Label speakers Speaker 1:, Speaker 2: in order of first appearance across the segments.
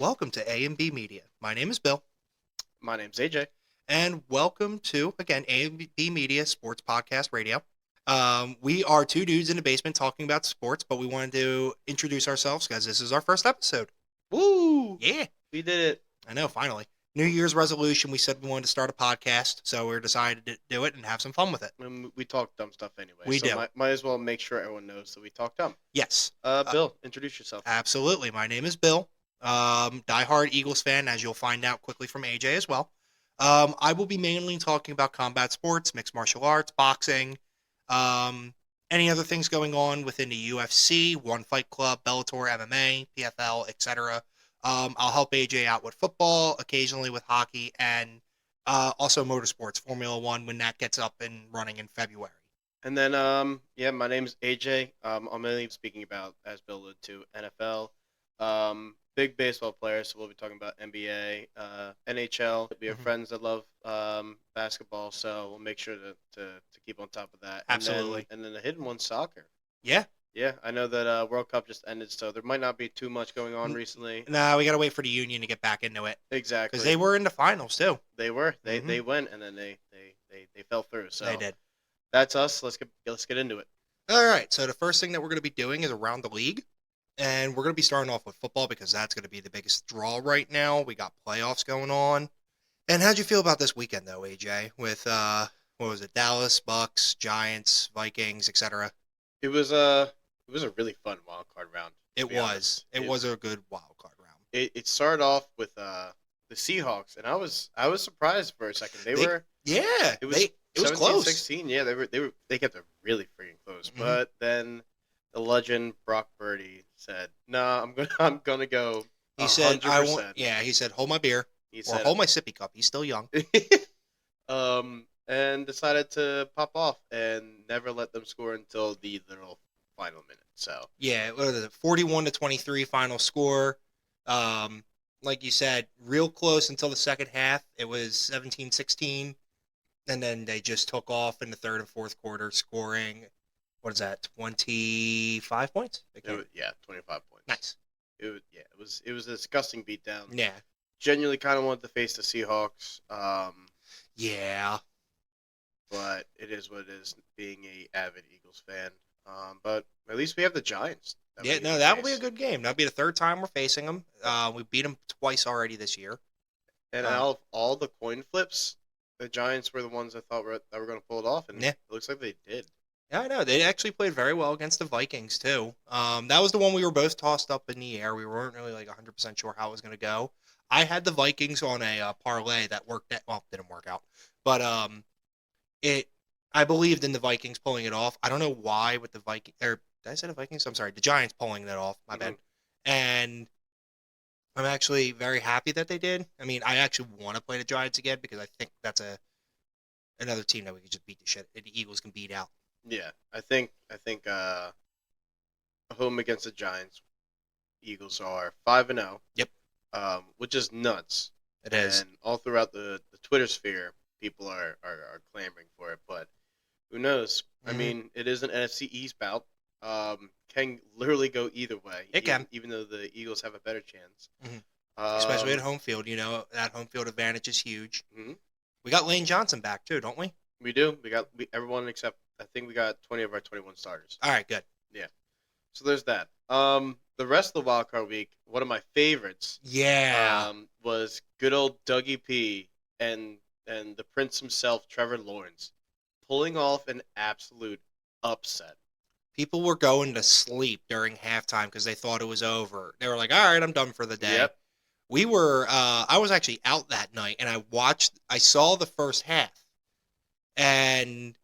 Speaker 1: Welcome to A and B Media. My name is Bill,
Speaker 2: My name's AJ.
Speaker 1: and welcome to, again, A and B Media Sports Podcast Radio. We are two dudes in the basement talking about sports, but we wanted to introduce ourselves because this is our first episode.
Speaker 2: Woo!
Speaker 1: Yeah,
Speaker 2: We did it.
Speaker 1: I know, finally. New Year's resolution, we said we wanted to start a podcast, so we decided to do it and have some fun with it.
Speaker 2: We talk dumb stuff anyway,
Speaker 1: We
Speaker 2: so
Speaker 1: do.
Speaker 2: might as well make sure everyone knows that we talk dumb.
Speaker 1: Yes,
Speaker 2: Bill, introduce yourself.
Speaker 1: absolutely. My name is Bill. Diehard Eagles fan, as you'll find out quickly from AJ as well. I will be mainly talking about combat sports, mixed martial arts, boxing, um, any other things going on within the UFC, One Fight Club, Bellator, MMA, PFL, etc. I'll help AJ out with football, occasionally with hockey, and also motorsports, Formula One, when that gets up and running in February.
Speaker 2: And then, my name's AJ. I'm mainly speaking about, as Bill alluded to, NFL. Big baseball players, so we'll be talking about NBA, NHL. We have
Speaker 1: Mhm.
Speaker 2: friends that love basketball, so we'll make sure to keep on top of that.
Speaker 1: Absolutely.
Speaker 2: And then the hidden one, soccer.
Speaker 1: Yeah.
Speaker 2: Yeah, I know that World Cup just ended, so there might not be too much going on recently.
Speaker 1: No, we got to wait for the Union to get back into it
Speaker 2: Exactly.
Speaker 1: because they were in the finals too.
Speaker 2: They were.
Speaker 1: Mhm.
Speaker 2: They went and then they fell through. So
Speaker 1: They did.
Speaker 2: that's us. Let's get into it.
Speaker 1: All right. So the first thing that we're going to be doing is around the league. And we're going to be starting off with football because that's going to be the biggest draw right now. We got playoffs going on. And how'd you feel about this weekend, though, AJ? With, what was it, Dallas, Bucks, Giants, Vikings, etc.?
Speaker 2: It was a really fun wild card round.
Speaker 1: It was. It was a good wild card round.
Speaker 2: It started off with the Seahawks, and I was surprised for a second.
Speaker 1: Yeah,
Speaker 2: it was
Speaker 1: it was
Speaker 2: 17,
Speaker 1: close.
Speaker 2: 16. Yeah, they kept it really freaking close.
Speaker 1: Mhm.
Speaker 2: But then the legend Brock Purdy said, "Nah, I'm gonna go."
Speaker 1: He said,
Speaker 2: 100%.
Speaker 1: he said, hold my beer
Speaker 2: He
Speaker 1: or
Speaker 2: said,
Speaker 1: hold my sippy cup. He's still young.
Speaker 2: and decided to pop off and never let them score until the literal final minute. So
Speaker 1: Yeah, what was it, 41-23 final score. Like you said, real close until the second half. It was 17-16, and then they just took off in the third and fourth quarter, scoring, what is that, 25 points?
Speaker 2: 25 points.
Speaker 1: Nice.
Speaker 2: It was a disgusting beatdown.
Speaker 1: Yeah.
Speaker 2: Genuinely kind of wanted to face the Seahawks.
Speaker 1: Yeah.
Speaker 2: But it is what it is. Being a avid Eagles fan. But at least we have the Giants.
Speaker 1: Yeah, no, that will be a good game. That'll be the third time we're facing them. We beat them twice already this year.
Speaker 2: And out of all the coin flips, the Giants were the ones I thought were going to pull it off, and
Speaker 1: Yeah.
Speaker 2: it looks like they did.
Speaker 1: Yeah, I know. They actually played very well against the Vikings, too. That was the one we were both tossed up in the air. We weren't really like 100% sure how it was going to go. I had the Vikings on a parlay that worked out. Well, didn't work out. But I believed in the Vikings pulling it off. I don't know why with the Vikings. Or did I say the Vikings? I'm sorry. The Giants pulling that off. My bad. And I'm actually very happy that they did. I mean, I actually want to play the Giants again because I think that's another team that we could just beat the shit. The Eagles can beat out.
Speaker 2: Yeah, I think home against the Giants, Eagles are 5-0.
Speaker 1: Yep.
Speaker 2: Which is nuts.
Speaker 1: It is.
Speaker 2: And all throughout the Twitter sphere, people are clamoring for it. But who knows?
Speaker 1: Mm-hmm.
Speaker 2: I mean, it is an NFC East bout. Can literally go either way.
Speaker 1: It can.
Speaker 2: Even though the Eagles have a better chance.
Speaker 1: Mm-hmm. Especially at home field. You know, that home field advantage is huge. Mm-hmm. We got Lane Johnson back, too, don't we?
Speaker 2: We do. We got everyone except, I think we got 20 of our 21 starters.
Speaker 1: All right, good.
Speaker 2: Yeah. So there's that. The rest of the wild card week, one of my favorites, was good old Dougie P and the Prince himself, Trevor Lawrence, pulling off an absolute upset.
Speaker 1: People were going to sleep during halftime because they thought it was over. They were like, "All right, I'm done for the day."
Speaker 2: Yep.
Speaker 1: We were. I was actually out that night, and I saw the first half, and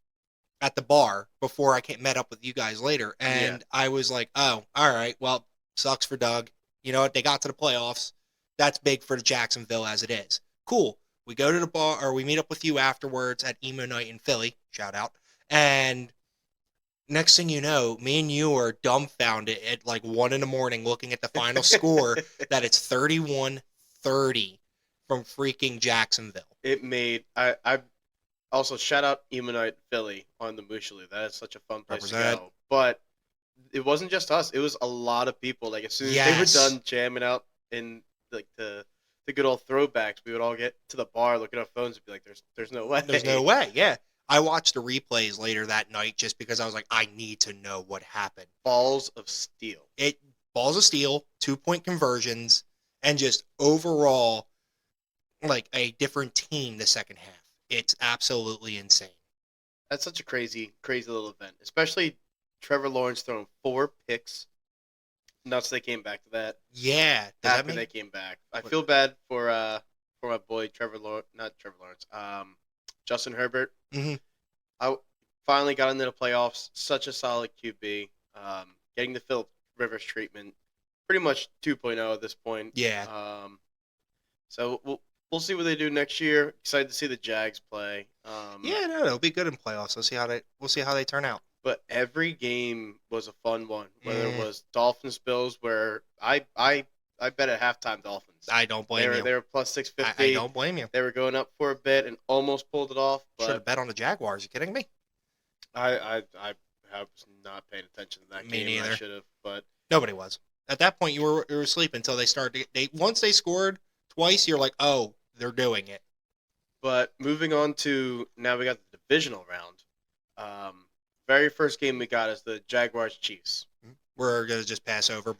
Speaker 1: at the bar before I met up with you guys later, and I was like, "Oh, all right. Well, sucks for Doug. You know what? They got to the playoffs. That's big for the Jacksonville as it is. Cool. We go to the bar, or we meet up with you afterwards at Emo Night in Philly. Shout out. And next thing you know, me and you are dumbfounded at like 1 a.m. looking at the final score that it's 31-30 from freaking Jacksonville.
Speaker 2: It made I also shout out Emo Night Philly on the Mooshaloo. That is such a fun place to go. But it wasn't just us. It was a lot of people. Like as soon as they were done jamming out in the good old throwbacks. We would all get to the bar, look at our phones, and be like, "There's no way.
Speaker 1: There's no way." Yeah, I watched the replays later that night just because I was like, I need to know what happened.
Speaker 2: Balls of steel.
Speaker 1: Balls of steel, 2-point conversions, and just overall like a different team the second half. It's absolutely insane.
Speaker 2: That's such a crazy little event, especially Trevor Lawrence throwing 4 picks. Nuts they came back to that.
Speaker 1: Yeah,
Speaker 2: after they came back, I feel bad for my boy Justin Herbert.
Speaker 1: Mm-hmm.
Speaker 2: I finally got into the playoffs. Such a solid QB. Getting the Philip Rivers treatment, pretty much 2.0 at this point.
Speaker 1: Yeah.
Speaker 2: So we'll see what they do next year. Excited to see the Jags play.
Speaker 1: It'll be good in playoffs. We'll see how they turn out.
Speaker 2: But every game was a fun one. Whether it was Dolphins Bills, where I bet at halftime Dolphins.
Speaker 1: I don't blame you.
Speaker 2: They were plus 650.
Speaker 1: I don't blame you.
Speaker 2: They were going up for a bit and almost pulled it off. But
Speaker 1: should have bet on the Jaguars. You kidding me?
Speaker 2: I was not paying attention to that game.
Speaker 1: Me neither.
Speaker 2: I should have, but
Speaker 1: nobody was. At that point, you were asleep until they started. Once they scored twice, you're like, oh, they're doing it.
Speaker 2: But moving on to now, we got the divisional round. Very first game we got is the Jaguars Chiefs.
Speaker 1: We're gonna just pass over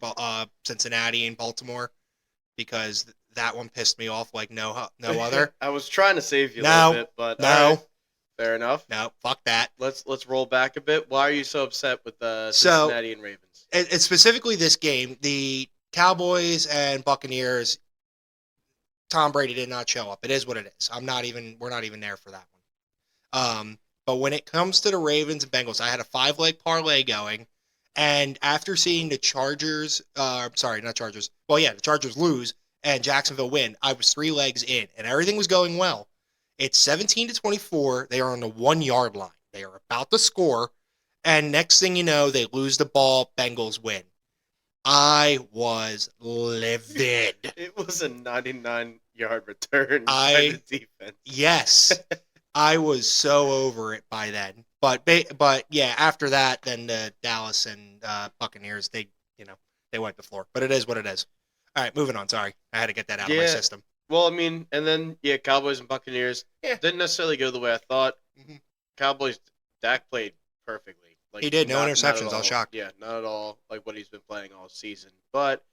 Speaker 1: Cincinnati and Baltimore because that one pissed me off like no other.
Speaker 2: I was trying to save you a little bit, but
Speaker 1: no.
Speaker 2: Right, fair enough.
Speaker 1: No, fuck that.
Speaker 2: Let's roll back a bit. Why are you so upset with Cincinnati and Ravens?
Speaker 1: It's specifically this game. The Cowboys and Buccaneers. Tom Brady did not show up. It is what it is. We're not even there for that one. But when it comes to the Ravens and Bengals, I had a 5-leg parlay going, and after seeing the Chargers, not Chargers. Well, yeah, the Chargers lose and Jacksonville win. I was 3 legs in, and everything was going well. It's 17-24. They are on the 1-yard line. They are about to score, and next thing you know, they lose the ball. Bengals win. I was livid.
Speaker 2: It was a 99-yard return by the defense.
Speaker 1: Yes. I was so over it by then. But yeah, after that, then the Dallas and Buccaneers, they wiped the floor. But it is what it is. All right, moving on. Sorry. I had to get that out of my system.
Speaker 2: Well, I mean, and then, Cowboys and Buccaneers didn't necessarily go the way I thought. Mm-hmm. Cowboys, Dak played perfectly.
Speaker 1: Like, he did. No interceptions. I was shocked.
Speaker 2: Yeah, not at all like what he's been playing all season. But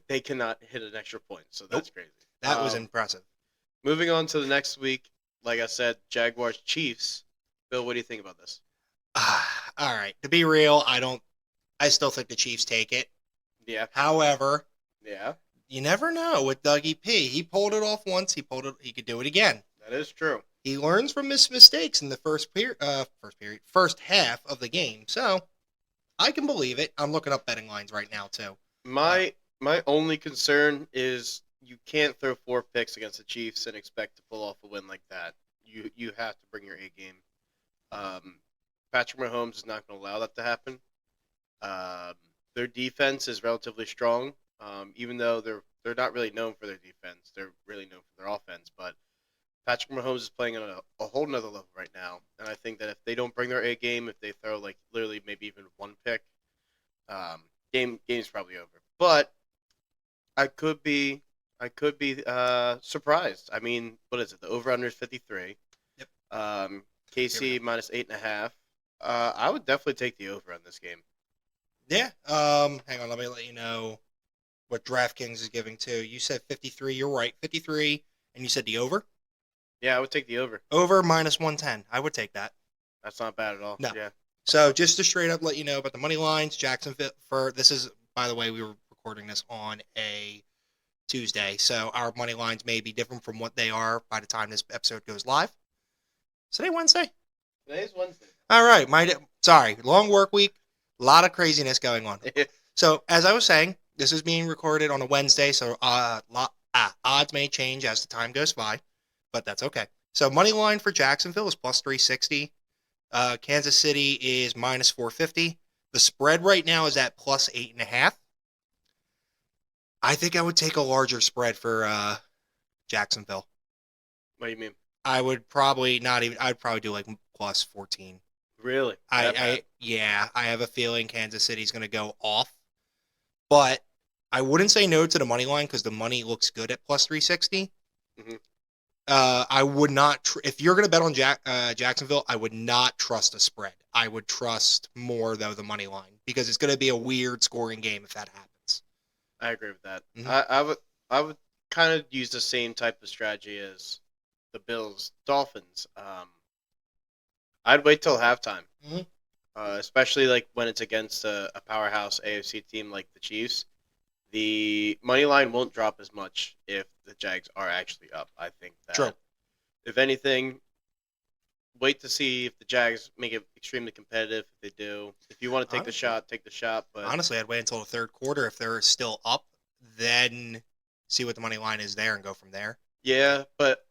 Speaker 2: they cannot hit an extra point, so that's crazy.
Speaker 1: That was impressive.
Speaker 2: Moving on to the next week, like I said, Jaguars, Chiefs. Bill, what do you think about this?
Speaker 1: All right. To be real, I still think the Chiefs take it.
Speaker 2: Yeah.
Speaker 1: However,
Speaker 2: yeah,
Speaker 1: you never know with Dougie P. He pulled it off once. He could do it again.
Speaker 2: That is true.
Speaker 1: He learns from his mistakes in the first half of the game. So I can believe it. I'm looking up betting lines right now too.
Speaker 2: My only concern is you can't throw 4 picks against the Chiefs and expect to pull off a win like that. You have to bring your A game. Patrick Mahomes is not going to allow that to happen. Their defense is relatively strong, even though they're not really known for their defense. They're really known for their offense. But Patrick Mahomes is playing on a whole nother level right now, and I think that if they don't bring their A game, if they throw like literally maybe even 1 pick, game's probably over. But I could be surprised. I mean, what is it? The over/under is 53.
Speaker 1: Yep.
Speaker 2: KC minus 8.5. I would definitely take the over on this game.
Speaker 1: Yeah. Hang on. Let me let you know what DraftKings is giving to. You said 53. You're right. 53. And you said the over?
Speaker 2: Yeah, I would take the over.
Speaker 1: Over minus 110. I would take that.
Speaker 2: That's not bad at all.
Speaker 1: No.
Speaker 2: Yeah.
Speaker 1: So just to straight up let you know about the money lines, Jacksonville this is, by the way, we were recording this on a Tuesday, so our money lines may be different from what they are by the time this episode goes live. Is today Wednesday?
Speaker 2: Today's Wednesday.
Speaker 1: All right. Long work week. A lot of craziness going on. So as I was saying, this is being recorded on a Wednesday, so odds may change as the time goes by, but that's okay. So money line for Jacksonville is plus 360. Kansas City is minus 450. The spread right now is at plus 8.5. I think I would take a larger spread for Jacksonville.
Speaker 2: What do you mean?
Speaker 1: I would probably not even. I'd probably do like plus 14.
Speaker 2: Really?
Speaker 1: I have a feeling Kansas City's going to go off, but I wouldn't say no to the money line because the money looks good at plus 360.
Speaker 2: Mm-hmm.
Speaker 1: I would not. If you're going to bet on Jacksonville, I would not trust a spread. I would trust more though the money line because it's going to be a weird scoring game if that happens.
Speaker 2: I agree with that.
Speaker 1: Mm-hmm.
Speaker 2: I would kind of use the same type of strategy as the Bills Dolphins. I'd wait till halftime,
Speaker 1: Mm-hmm.
Speaker 2: Especially like when it's against a powerhouse AFC team like the Chiefs. The money line won't drop as much if the Jags are actually up. I think that
Speaker 1: True.
Speaker 2: if anything, wait to see if the Jags make it extremely competitive. If they do, if you want to take the shot, take the shot. But
Speaker 1: honestly, I'd wait until the third quarter. If they're still up, then see what the money line is there and go from there.
Speaker 2: Yeah, but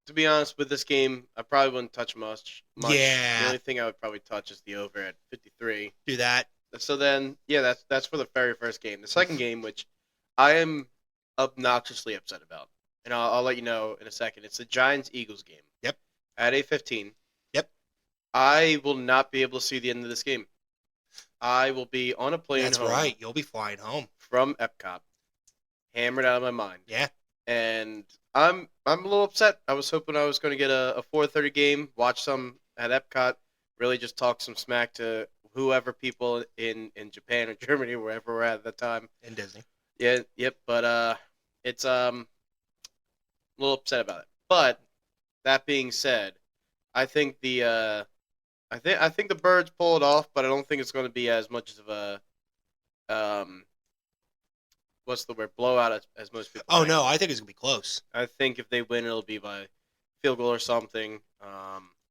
Speaker 2: to be honest, with this game, I probably wouldn't touch much.
Speaker 1: Yeah.
Speaker 2: The only thing I would probably touch is the over at 53.
Speaker 1: Do that.
Speaker 2: So then, yeah, that's for the very first game. The second game, which I am obnoxiously upset about, and I'll let you know in a second. It's the Giants-Eagles game.
Speaker 1: Yep.
Speaker 2: At 8:15.
Speaker 1: Yep.
Speaker 2: I will not be able to see the end of this game. I will be on a plane
Speaker 1: That's
Speaker 2: home.
Speaker 1: That's right. You'll be flying home
Speaker 2: from Epcot, hammered out of my mind.
Speaker 1: Yeah.
Speaker 2: And I'm a little upset. I was hoping I was going to get a 4:30 game, watch some at Epcot, really just talk some smack to whoever people in Japan or Germany, wherever we're at the time.
Speaker 1: In Disney.
Speaker 2: Yeah, yep. But it's a little upset about it. But that being said, I think the I think the Birds pull it off, but I don't think it's going to be as much of a what's the word, blowout as most people think.
Speaker 1: No, I think it's going to be close.
Speaker 2: I think if they win, it'll be by field goal or something.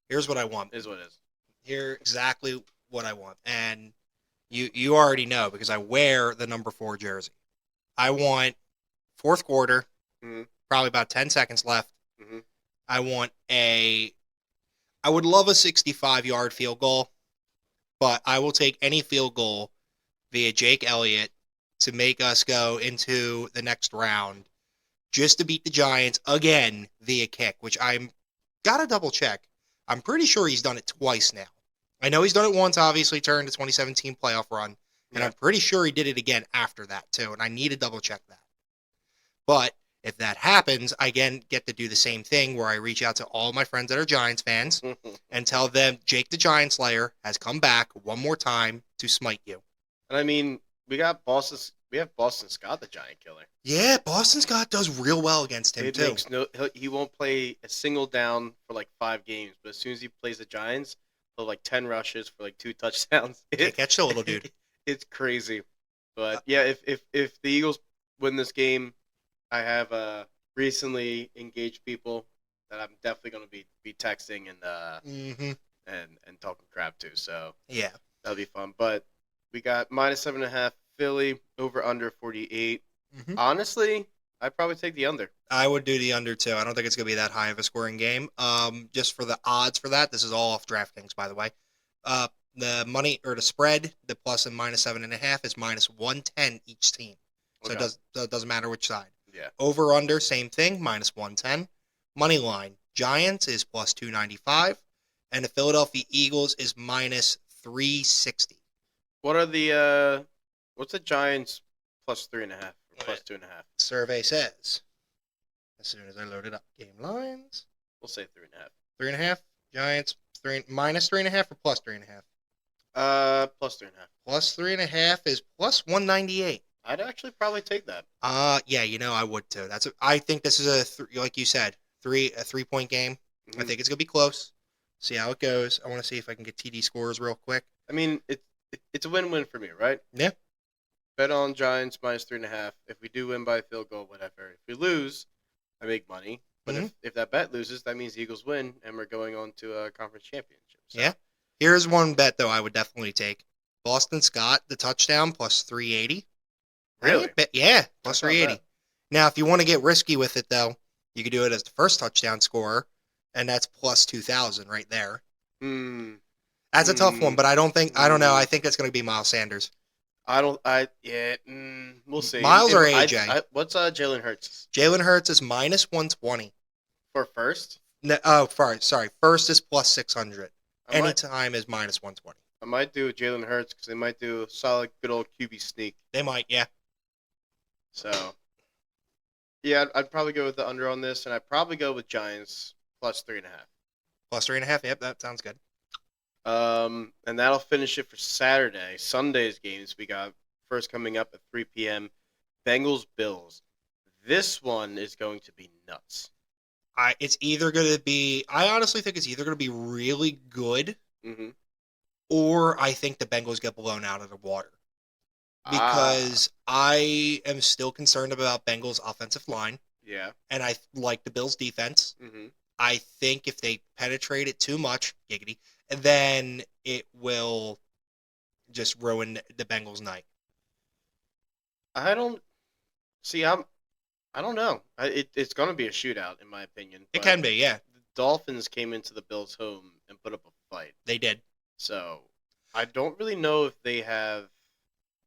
Speaker 1: Here's what I want.
Speaker 2: Is what it is.
Speaker 1: Here's exactly what I want. And you already know because I wear the number 4 jersey. I want fourth quarter, probably about 10 seconds left.
Speaker 2: Mm-hmm.
Speaker 1: I would love a 65-yard field goal, but I will take any field goal via Jake Elliott to make us go into the next round just to beat the Giants again via kick, which I'm got to double check. I'm pretty sure he's done it twice now. I know he's done it once, obviously, during the 2017 playoff run, and I'm pretty sure he did it again after that, too, and I need to double check that. But if that happens, I again get to do the same thing where I reach out to all my friends that are Giants fans and tell them Jake the Giant Slayer has come back one more time to smite you.
Speaker 2: And I mean, we have Boston Scott, the Giant Killer.
Speaker 1: Yeah, Boston Scott does real well against him, too.
Speaker 2: He won't play a single down for like 5 games, but as soon as he plays the Giants, he'll like 10 rushes for like 2 touchdowns.
Speaker 1: Can't catch the little dude.
Speaker 2: It's crazy. But yeah, if the Eagles win this game, I have recently engaged people that I'm definitely going to be texting and talking crap to. So
Speaker 1: yeah,
Speaker 2: that'll be fun. But we got -7.5 Philly, over under 48.
Speaker 1: Mm-hmm.
Speaker 2: Honestly, I'd probably take the under.
Speaker 1: I would do the under too. I don't think it's going to be that high of a scoring game. Just for the odds for that, this is all off DraftKings, by the way. The money or the spread, the plus and -7.5 is -110 each team. So it doesn't matter which side.
Speaker 2: Yeah.
Speaker 1: Over under, same thing, -110. Money line, Giants is +295, and the Philadelphia Eagles is -360.
Speaker 2: What are the what's the Giants +3.5 or +2.5?
Speaker 1: Survey says. As soon as I load it up, game lines.
Speaker 2: We'll say 3.5.
Speaker 1: 3.5. Giants -3.5 or +3.5.
Speaker 2: +3.5.
Speaker 1: +3.5 is +198.
Speaker 2: I'd actually probably take that.
Speaker 1: Yeah, I would too. I think this is like you said, a 3-point game. Mm-hmm. I think it's gonna be close. See how it goes. I want to see if I can get TD scores real quick.
Speaker 2: I mean, it's a win-win for me, right?
Speaker 1: Yeah.
Speaker 2: Bet on Giants -3.5. If we do win by a field goal, whatever. If we lose, I make money. But if that bet loses, that means the Eagles win, and we're going on to a conference championship. So.
Speaker 1: Yeah. Here's one bet though I would definitely take: Boston Scott, the touchdown, +380.
Speaker 2: Really?
Speaker 1: Yeah, +380. Now, if you want to get risky with it, though, you could do it as the first touchdown scorer, and that's +2,000 right there. That's a tough one, but I don't know. I think that's going to be Miles Sanders.
Speaker 2: We'll see.
Speaker 1: Miles or AJ?
Speaker 2: What's Jalen Hurts?
Speaker 1: Jalen Hurts is -120.
Speaker 2: For first?
Speaker 1: No, sorry. First is +600. Anytime is -120.
Speaker 2: I might do Jalen Hurts because they might do a solid, good old QB sneak.
Speaker 1: They might, yeah.
Speaker 2: So, yeah, I'd probably go with the under on this, and I'd probably go with Giants plus 3.5.
Speaker 1: Plus 3.5. Yep, that sounds good.
Speaker 2: And that'll finish it for Saturday. Sunday's games we got first coming up at 3 p.m. Bengals Bills. This one is going to be nuts.
Speaker 1: It's either going to be. I honestly think it's either going to be really good,
Speaker 2: mm-hmm.
Speaker 1: or I think the Bengals get blown out of the water. Because I am still concerned about Bengals' offensive line.
Speaker 2: Yeah.
Speaker 1: And I like the Bills' defense.
Speaker 2: Mm-hmm.
Speaker 1: I think if they penetrate it too much, giggity, then it will just ruin the Bengals' night.
Speaker 2: I don't see. I don't know. It's going to be a shootout, in my opinion.
Speaker 1: It can be, yeah.
Speaker 2: The Dolphins came into the Bills' home and put up a fight.
Speaker 1: They did.
Speaker 2: So I don't really know if they have,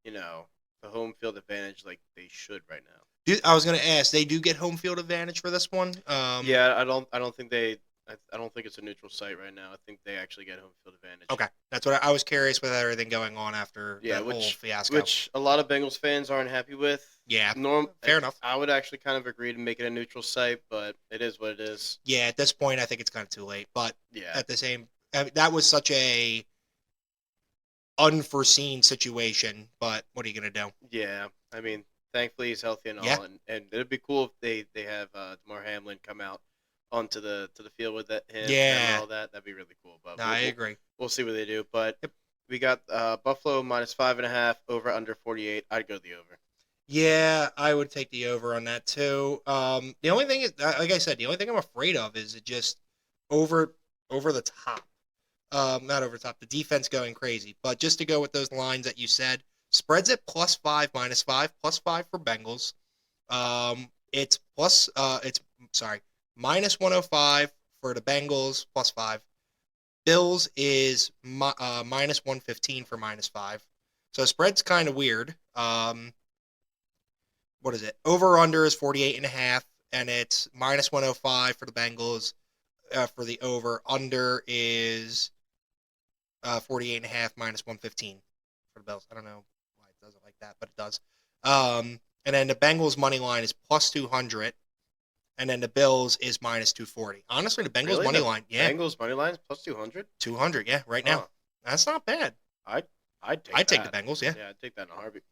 Speaker 2: the home field advantage like they should right now.
Speaker 1: Dude, I was going to ask. They do get home field advantage for this one.
Speaker 2: Yeah, I don't think they. I don't think it's a neutral site right now. I think they actually get home field advantage.
Speaker 1: Okay, that's what I was curious with everything going on after that whole fiasco.
Speaker 2: Which a lot of Bengals fans aren't happy with.
Speaker 1: Yeah, fair enough.
Speaker 2: I would actually kind of agree to make it a neutral site, but it is what it is.
Speaker 1: Yeah, at this point, I think it's kind of too late. But
Speaker 2: yeah,
Speaker 1: at the same, that was such a unforeseen situation. But what are you gonna do?
Speaker 2: Yeah, I mean, thankfully he's healthy and all,
Speaker 1: yeah.
Speaker 2: and it'd be cool if they have Damar Hamlin come out onto the field with him and all that. That'd be really cool. But
Speaker 1: I agree.
Speaker 2: We'll see what they do. But we got Buffalo minus 5.5 over under 48. I'd go the over.
Speaker 1: Yeah, I would take the over on that too. The only thing is, like I said, the only thing I'm afraid of is it just over the top. Not over the top. The defense going crazy. But just to go with those lines that you said, spreads at +5, -5, +5 for Bengals. It's -105 for the Bengals, +5. Bills is -115 for -5. So spread's kind of weird. What is it? Over under is 48.5, and it's -105 for the Bengals. For the over, under is 48.5 -115 for the Bills. I don't know why it does it like that, but it does. And then the Bengals money line is +200, and then the Bills is -240. Honestly, the Bengals money line, yeah.
Speaker 2: Bengals money line is +200.
Speaker 1: 200, yeah, right now. That's not bad.
Speaker 2: I'd
Speaker 1: take the Bengals, yeah.
Speaker 2: Yeah, I'd take that in a heartbeat.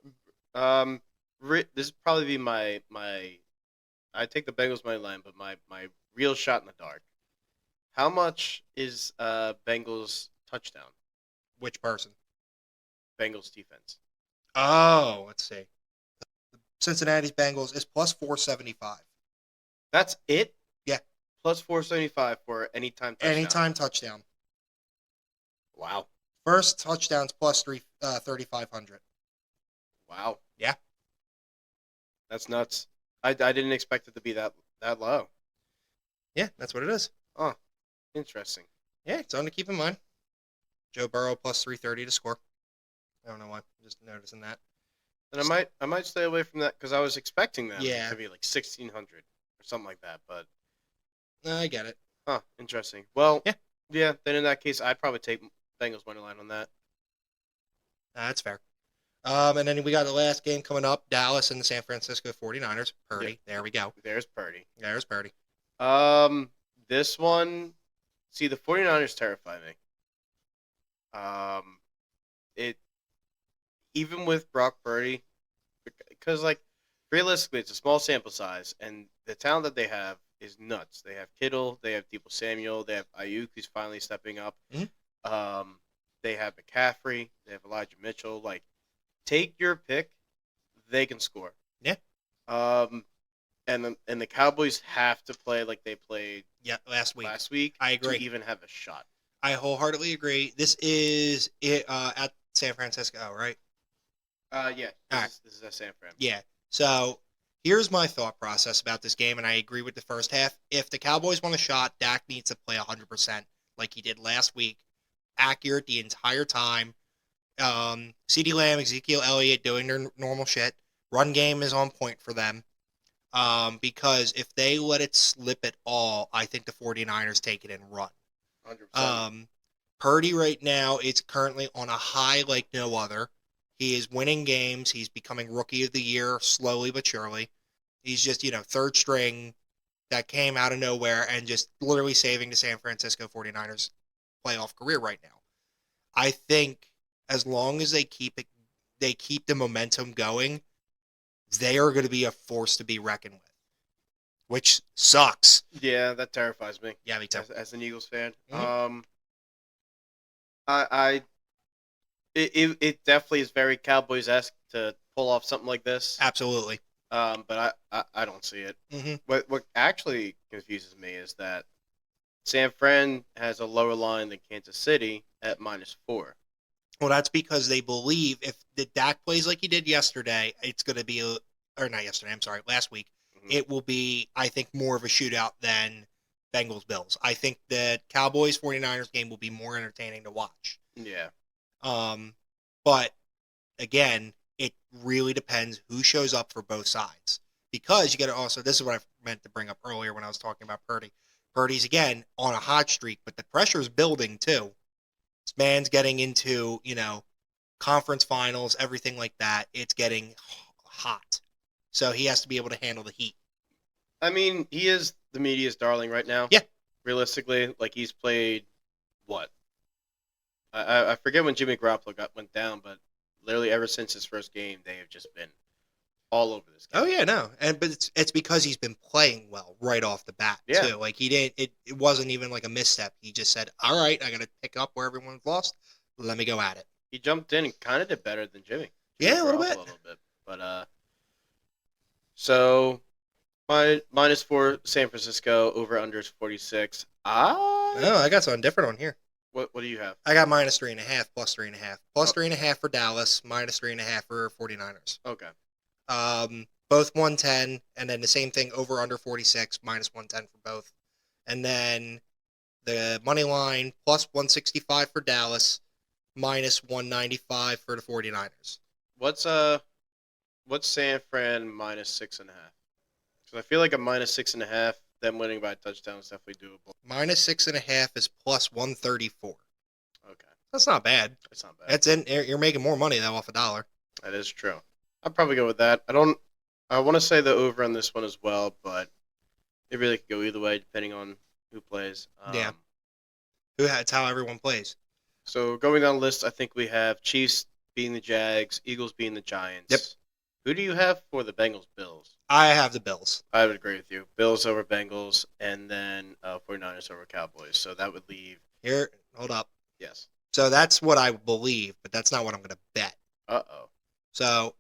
Speaker 2: This would probably be my. I take the Bengals money line, but my real shot in the dark. How much is Bengals touchdown?
Speaker 1: Which person?
Speaker 2: Bengals defense.
Speaker 1: Oh, let's see. Cincinnati's Bengals is +475.
Speaker 2: That's it?
Speaker 1: Yeah.
Speaker 2: +475 for anytime touchdown.
Speaker 1: Anytime touchdown.
Speaker 2: Wow.
Speaker 1: First touchdown's +3,500.
Speaker 2: Wow.
Speaker 1: Yeah.
Speaker 2: That's nuts. I didn't expect it to be that low.
Speaker 1: Yeah, that's what it is.
Speaker 2: Oh, interesting.
Speaker 1: Yeah, it's something to keep in mind. Joe Burrow +330 to score. I don't know why. I'm just noticing that.
Speaker 2: And I might stay away from that because I was expecting them to be like 1,600 or something like that. But
Speaker 1: I get it.
Speaker 2: Huh, interesting. Well, yeah. Then in that case, I'd probably take Bengals money line on that.
Speaker 1: That's fair. And then we got the last game coming up: Dallas and the San Francisco 49ers. Purdy. Yep. There we go.
Speaker 2: There's Purdy.
Speaker 1: There's Purdy.
Speaker 2: This one, see, the 49ers terrify me. Even with Brock Purdy, because like realistically, it's a small sample size, and the talent that they have is nuts. They have Kittle, they have Deebo Samuel, they have Ayuk, who's finally stepping up.
Speaker 1: Mm-hmm.
Speaker 2: They have McCaffrey, they have Elijah Mitchell. Like, take your pick, they can score.
Speaker 1: Yeah.
Speaker 2: And the Cowboys have to play like they played.
Speaker 1: Yeah, last week.
Speaker 2: I
Speaker 1: agree.
Speaker 2: To even have a shot.
Speaker 1: I wholeheartedly agree. This is at San Francisco, right?
Speaker 2: Yeah. This is at San Fran.
Speaker 1: Yeah. So here's my thought process about this game, and I agree with the first half. If the Cowboys want a shot, Dak needs to play 100% like he did last week. Accurate the entire time. CeeDee Lamb, Ezekiel Elliott doing their normal shit. Run game is on point for them. Because if they let it slip at all, I think the 49ers take it and run.
Speaker 2: 100%.
Speaker 1: Purdy right now is currently on a high like no other. He is winning games. He's becoming Rookie of the Year slowly but surely. He's just, third string that came out of nowhere and just literally saving the San Francisco 49ers playoff career right now. I think as long as they keep the momentum going, they are going to be a force to be reckoned with, which sucks.
Speaker 2: Yeah, that terrifies me.
Speaker 1: Yeah, me too.
Speaker 2: As an Eagles fan,
Speaker 1: Mm-hmm.
Speaker 2: it definitely is very Cowboys-esque to pull off something like this.
Speaker 1: Absolutely.
Speaker 2: But I don't see it.
Speaker 1: Mm-hmm.
Speaker 2: What actually confuses me is that San Fran has a lower line than Kansas City at -4.
Speaker 1: Well, that's because they believe if the Dak plays like he did yesterday, it's going to be or not yesterday. I'm sorry, last week. Mm-hmm. It will be, I think, more of a shootout than Bengals Bills. I think the Cowboys 49ers game will be more entertaining to watch.
Speaker 2: Yeah.
Speaker 1: But again, it really depends who shows up for both sides. Because you got to also, this is what I meant to bring up earlier when I was talking about Purdy. Purdy's, again, on a hot streak, but the pressure is building, too. This man's getting into, conference finals, everything like that. It's getting hot. So he has to be able to handle the heat.
Speaker 2: I mean, he is the media's darling right now.
Speaker 1: Yeah.
Speaker 2: Realistically, like he's played, what? I forget when Jimmy Garoppolo went down, but literally ever since his first game, they have just been all over this game.
Speaker 1: Oh yeah, no, but it's because he's been playing well right off the bat too. Like he didn't. It wasn't even like a misstep. He just said, "All right, I got to pick up where everyone's lost. Let me go at it."
Speaker 2: He jumped in and kind of did better than Jimmy.
Speaker 1: Yeah, a little bit.
Speaker 2: But so my -4 San Francisco, over under is 46.
Speaker 1: I got something different on here.
Speaker 2: What do you have?
Speaker 1: I got -3.5, +3.5, +3.5 for Dallas, -3.5 for 49ers.
Speaker 2: Okay.
Speaker 1: Both 110, and then the same thing over under 46, -110 for both. And then the money line +165 for Dallas, -195 for the 49ers.
Speaker 2: What's San Fran -6.5? Because I feel like a -6.5, them winning by a touchdown is definitely doable.
Speaker 1: -6.5 is +134.
Speaker 2: Okay.
Speaker 1: That's not bad.
Speaker 2: That's not bad.
Speaker 1: That's in. You're making more money though off $1.
Speaker 2: That is true. I'd probably go with that. I want to say the over on this one as well, but it really could go either way depending on who plays.
Speaker 1: Yeah. It's how everyone plays.
Speaker 2: So going down the list, I think we have Chiefs beating the Jags, Eagles beating the Giants.
Speaker 1: Yep.
Speaker 2: Who do you have for the Bengals Bills?
Speaker 1: I have the Bills.
Speaker 2: I would agree with you. Bills over Bengals, and then 49ers over Cowboys. So that would leave...
Speaker 1: Here, hold up.
Speaker 2: Yes.
Speaker 1: So that's what I believe, but that's not what I'm going to bet.
Speaker 2: Uh-oh.
Speaker 1: So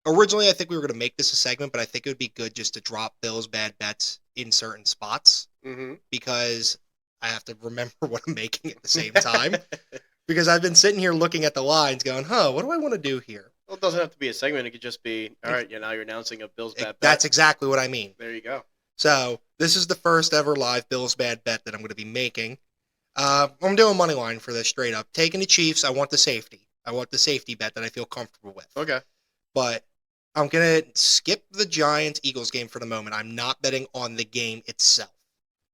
Speaker 1: originally I think we were going to make this a segment, but I think it would be good just to drop Bills bad bets in certain spots because I have to remember what I'm making at the same time. Because I've been sitting here looking at the lines going, what do I want to do here?
Speaker 2: Well, it doesn't have to be a segment. It could just be, all right, now you're announcing a Bills bad bet.
Speaker 1: That's exactly what I mean.
Speaker 2: There you go.
Speaker 1: So this is the first ever live Bills bad bet that I'm going to be making. I'm doing money line for this straight up. Taking the Chiefs, I want the safety. I want the safety bet that I feel comfortable with.
Speaker 2: Okay.
Speaker 1: But I'm going to skip the Giants-Eagles game for the moment. I'm not betting on the game itself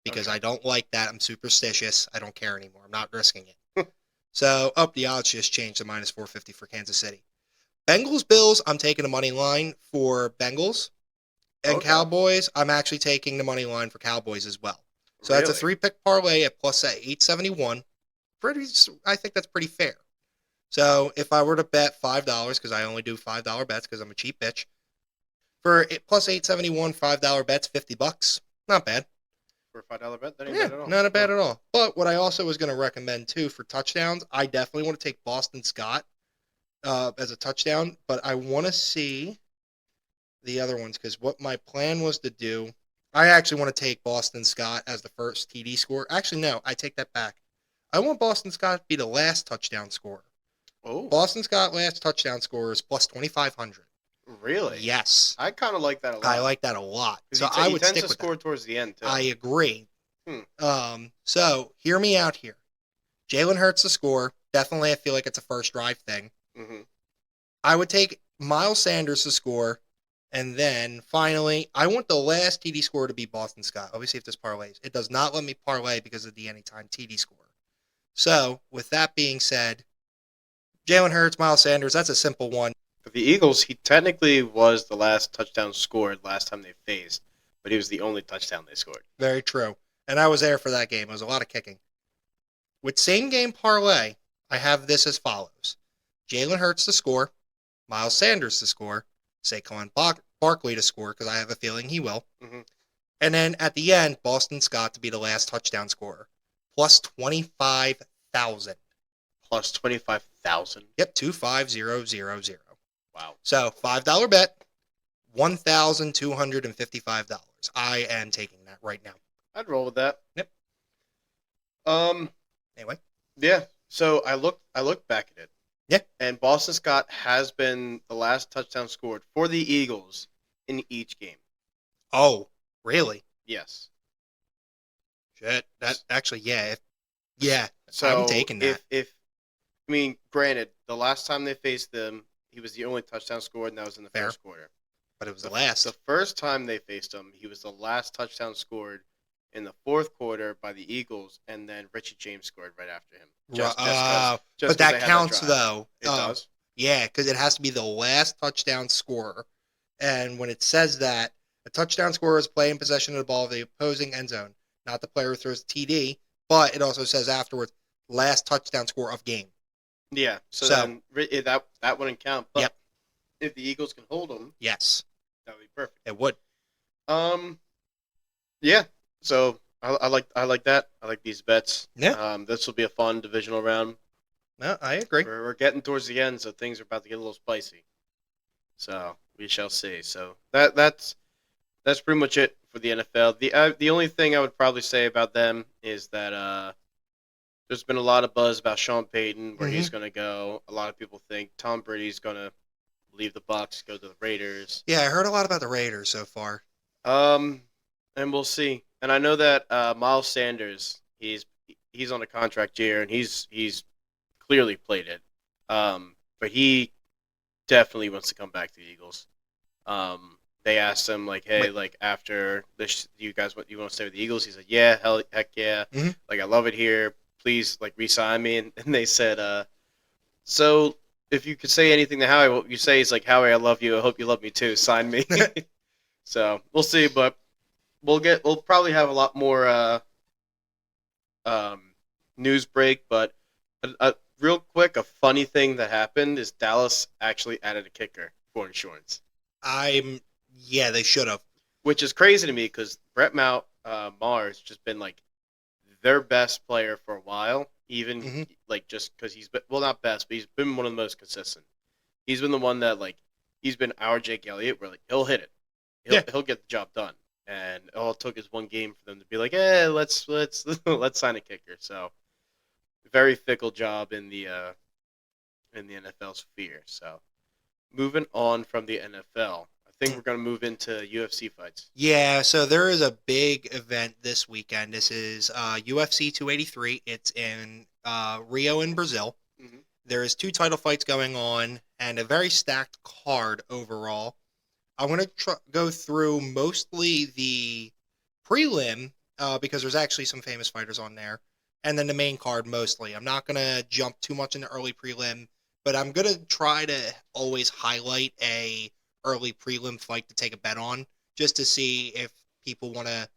Speaker 1: because I don't like that. I'm superstitious. I don't care anymore. I'm not risking it. So, the odds just changed to -450 for Kansas City. Bengals-Bills, I'm taking the money line for Bengals. And Cowboys, I'm actually taking the money line for Cowboys as well. So that's a 3-pick parlay at +871. I think that's pretty fair. So if I were to bet $5, because I only do $5 bets because I'm a cheap bitch, for +871, $5 bets, $50. Not bad.
Speaker 2: For a $5 bet? That ain't bad at all.
Speaker 1: Not bad at all. But what I also was going to recommend, too, for touchdowns, I definitely want to take Boston Scott as a touchdown, but I want to see the other ones because what my plan was to do, I actually want to take Boston Scott as the first TD scorer. Actually, no, I take that back. I want Boston Scott to be the last touchdown scorer.
Speaker 2: Oh.
Speaker 1: Boston Scott last touchdown scorer is +2,500.
Speaker 2: Really?
Speaker 1: Yes.
Speaker 2: I kind of like that a lot.
Speaker 1: I like that a lot. So
Speaker 2: I
Speaker 1: would stick with that.
Speaker 2: He tends to score towards the end, too.
Speaker 1: I agree. So hear me out here. Jalen Hurts to score. Definitely, I feel like it's a first drive thing.
Speaker 2: Mm-hmm.
Speaker 1: I would take Miles Sanders to score. And then, finally, I want the last TD scorer to be Boston Scott. Obviously, if this parlays. It does not let me parlay because of the anytime TD scorer. So, with that being said, Jalen Hurts, Miles Sanders, that's a simple one.
Speaker 2: For the Eagles, he technically was the last touchdown scored last time they faced, but he was the only touchdown they scored.
Speaker 1: Very true. And I was there for that game. It was a lot of kicking. With same game parlay, I have this as follows. Jalen Hurts to score, Miles Sanders to score, Saquon Barkley to score, because I have a feeling he will.
Speaker 2: Mm-hmm.
Speaker 1: And then at the end, Boston Scott to be the last touchdown scorer. Plus 25,000.
Speaker 2: Plus 25,000.
Speaker 1: Yep, 25000.
Speaker 2: Wow.
Speaker 1: So $5 bet, $1,255. I am taking that right now.
Speaker 2: I'd roll with that.
Speaker 1: Yep.
Speaker 2: Anyway. Yeah. So I looked back at it.
Speaker 1: Yeah.
Speaker 2: And Boston Scott has been the last touchdown scored for the Eagles in each game.
Speaker 1: Oh, really?
Speaker 2: Yes.
Speaker 1: Shit. That actually, yeah.
Speaker 2: So
Speaker 1: I'm taking that.
Speaker 2: I mean, granted, the last time they faced them, he was the only touchdown scored, and that was in the first quarter.
Speaker 1: But it was the last.
Speaker 2: The first time they faced him, he was the last touchdown scored in the fourth quarter by the Eagles, and then Richie James scored right after him.
Speaker 1: But that counts, though.
Speaker 2: It does?
Speaker 1: Yeah, because it has to be the last touchdown scorer. And when it says that, a touchdown scorer is playing possession of the ball of the opposing end zone, not the player who throws TD, but it also says afterwards, last touchdown score of game.
Speaker 2: Yeah, so then that wouldn't count. But
Speaker 1: yep.
Speaker 2: If the Eagles can hold them,
Speaker 1: yes,
Speaker 2: that would be perfect.
Speaker 1: It would.
Speaker 2: Yeah. So I like that. I like these bets.
Speaker 1: Yeah.
Speaker 2: This will be a fun divisional round.
Speaker 1: No, I agree.
Speaker 2: We're getting towards the end, so things are about to get a little spicy. So we shall see. So that's pretty much it for the NFL. The only thing I would probably say about them is that there's been a lot of buzz about Sean Payton, where he's going to go. A lot of people think Tom Brady's going to leave the Bucs, go to the Raiders.
Speaker 1: Yeah, I heard a lot about the Raiders so far.
Speaker 2: And we'll see. And I know that Miles Sanders, he's on a contract year, and he's clearly played it. But he definitely wants to come back to the Eagles. They asked him, like, hey, like, after this, you want to stay with the Eagles? He said, yeah, heck yeah.
Speaker 1: Mm-hmm.
Speaker 2: Like, I love it here. Please, like, re-sign me. And they said, so if you could say anything to Howie, what you say is, like, Howie, I love you. I hope you love me too. Sign me. So we'll see, but we'll probably have a lot more news break. But real quick, a funny thing that happened is Dallas actually added a kicker for insurance.
Speaker 1: Yeah, they should have.
Speaker 2: Which is crazy to me because Brett Maher's just been like their best player for a while. Even like just because he's been, well, not best, but he's been one of the most consistent. He's been the one that like he's been our Jake Elliott, where like he'll hit it, he'll get the job done, and all it took is one game for them to be like, let's sign a kicker. So very fickle job in the NFL sphere. So moving on from the NFL, I think we're going to move into UFC fights.
Speaker 1: Yeah, so there is a big event this weekend. This is UFC 283. It's in Rio in Brazil.
Speaker 2: Mm-hmm.
Speaker 1: There is 2 title fights going on and a very stacked card overall. I'm going to go through mostly the prelim because there's actually some famous fighters on there, and then the main card mostly. I'm not going to jump too much into early prelim, but I'm going to try to always highlight a early prelim fight to take a bet on, just to see if people want to,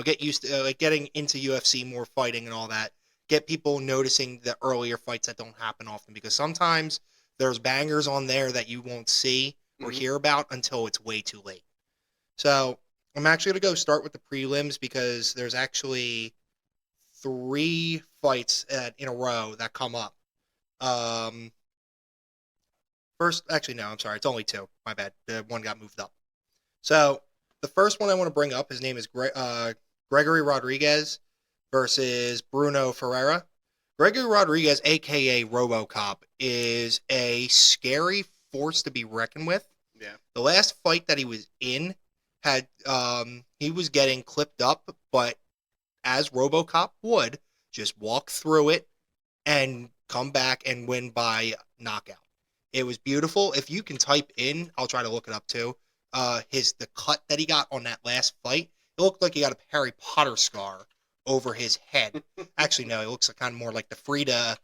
Speaker 1: get used to like getting into UFC, more fighting and all that. Get people noticing the earlier fights that don't happen often, because sometimes there's bangers on there that you won't see or hear about until it's way too late. So I'm actually going to go start with the prelims because there's actually 3 fights in a row that come up. First, actually, no, I'm sorry. It's only 2. My bad. The one got moved up. So the first one I want to bring up, his name is Gregory Rodriguez versus Bruno Ferreira. Gregory Rodriguez, a.k.a. RoboCop, is a scary force to be reckoned with.
Speaker 2: Yeah.
Speaker 1: The last fight that he was in had he was getting clipped up, but as RoboCop would, just walk through it and come back and win by knockout. It was beautiful. If you can type in, I'll try to look it up too, the cut that he got on that last fight, it looked like he got a Harry Potter scar over his head. Actually, no, it looks kind of more like the Frida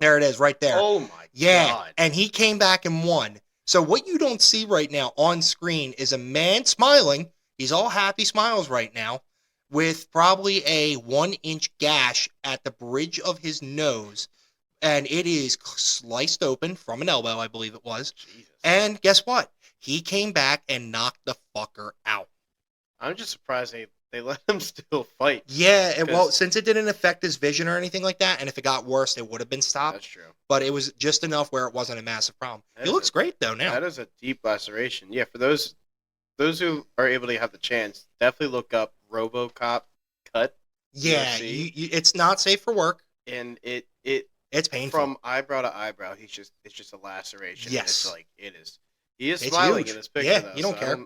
Speaker 1: There it is, right there.
Speaker 2: Oh my
Speaker 1: Yeah,
Speaker 2: God.
Speaker 1: and he came back and won. So what you don't see right now on screen is a man smiling. He's all happy smiles right now, with probably a 1-inch gash at the bridge of his nose, and it is sliced open from an elbow, I believe it was.
Speaker 2: Jesus.
Speaker 1: And guess what? He came back and knocked the fucker out.
Speaker 2: I'm just surprised they let him still fight.
Speaker 1: Yeah, well, since it didn't affect his vision or anything like that, and if it got worse, it would have been stopped.
Speaker 2: That's true.
Speaker 1: But it was just enough where it wasn't a massive problem. He looks great, though, now.
Speaker 2: That is a deep laceration. Yeah, for those who are able to have the chance, definitely look up RoboCop cut.
Speaker 1: Yeah, it's not safe for work.
Speaker 2: And
Speaker 1: it's painful.
Speaker 2: From eyebrow to eyebrow, it's just a laceration.
Speaker 1: Yes.
Speaker 2: It's like, it is. He is smiling huge in this picture, though.
Speaker 1: You don't care.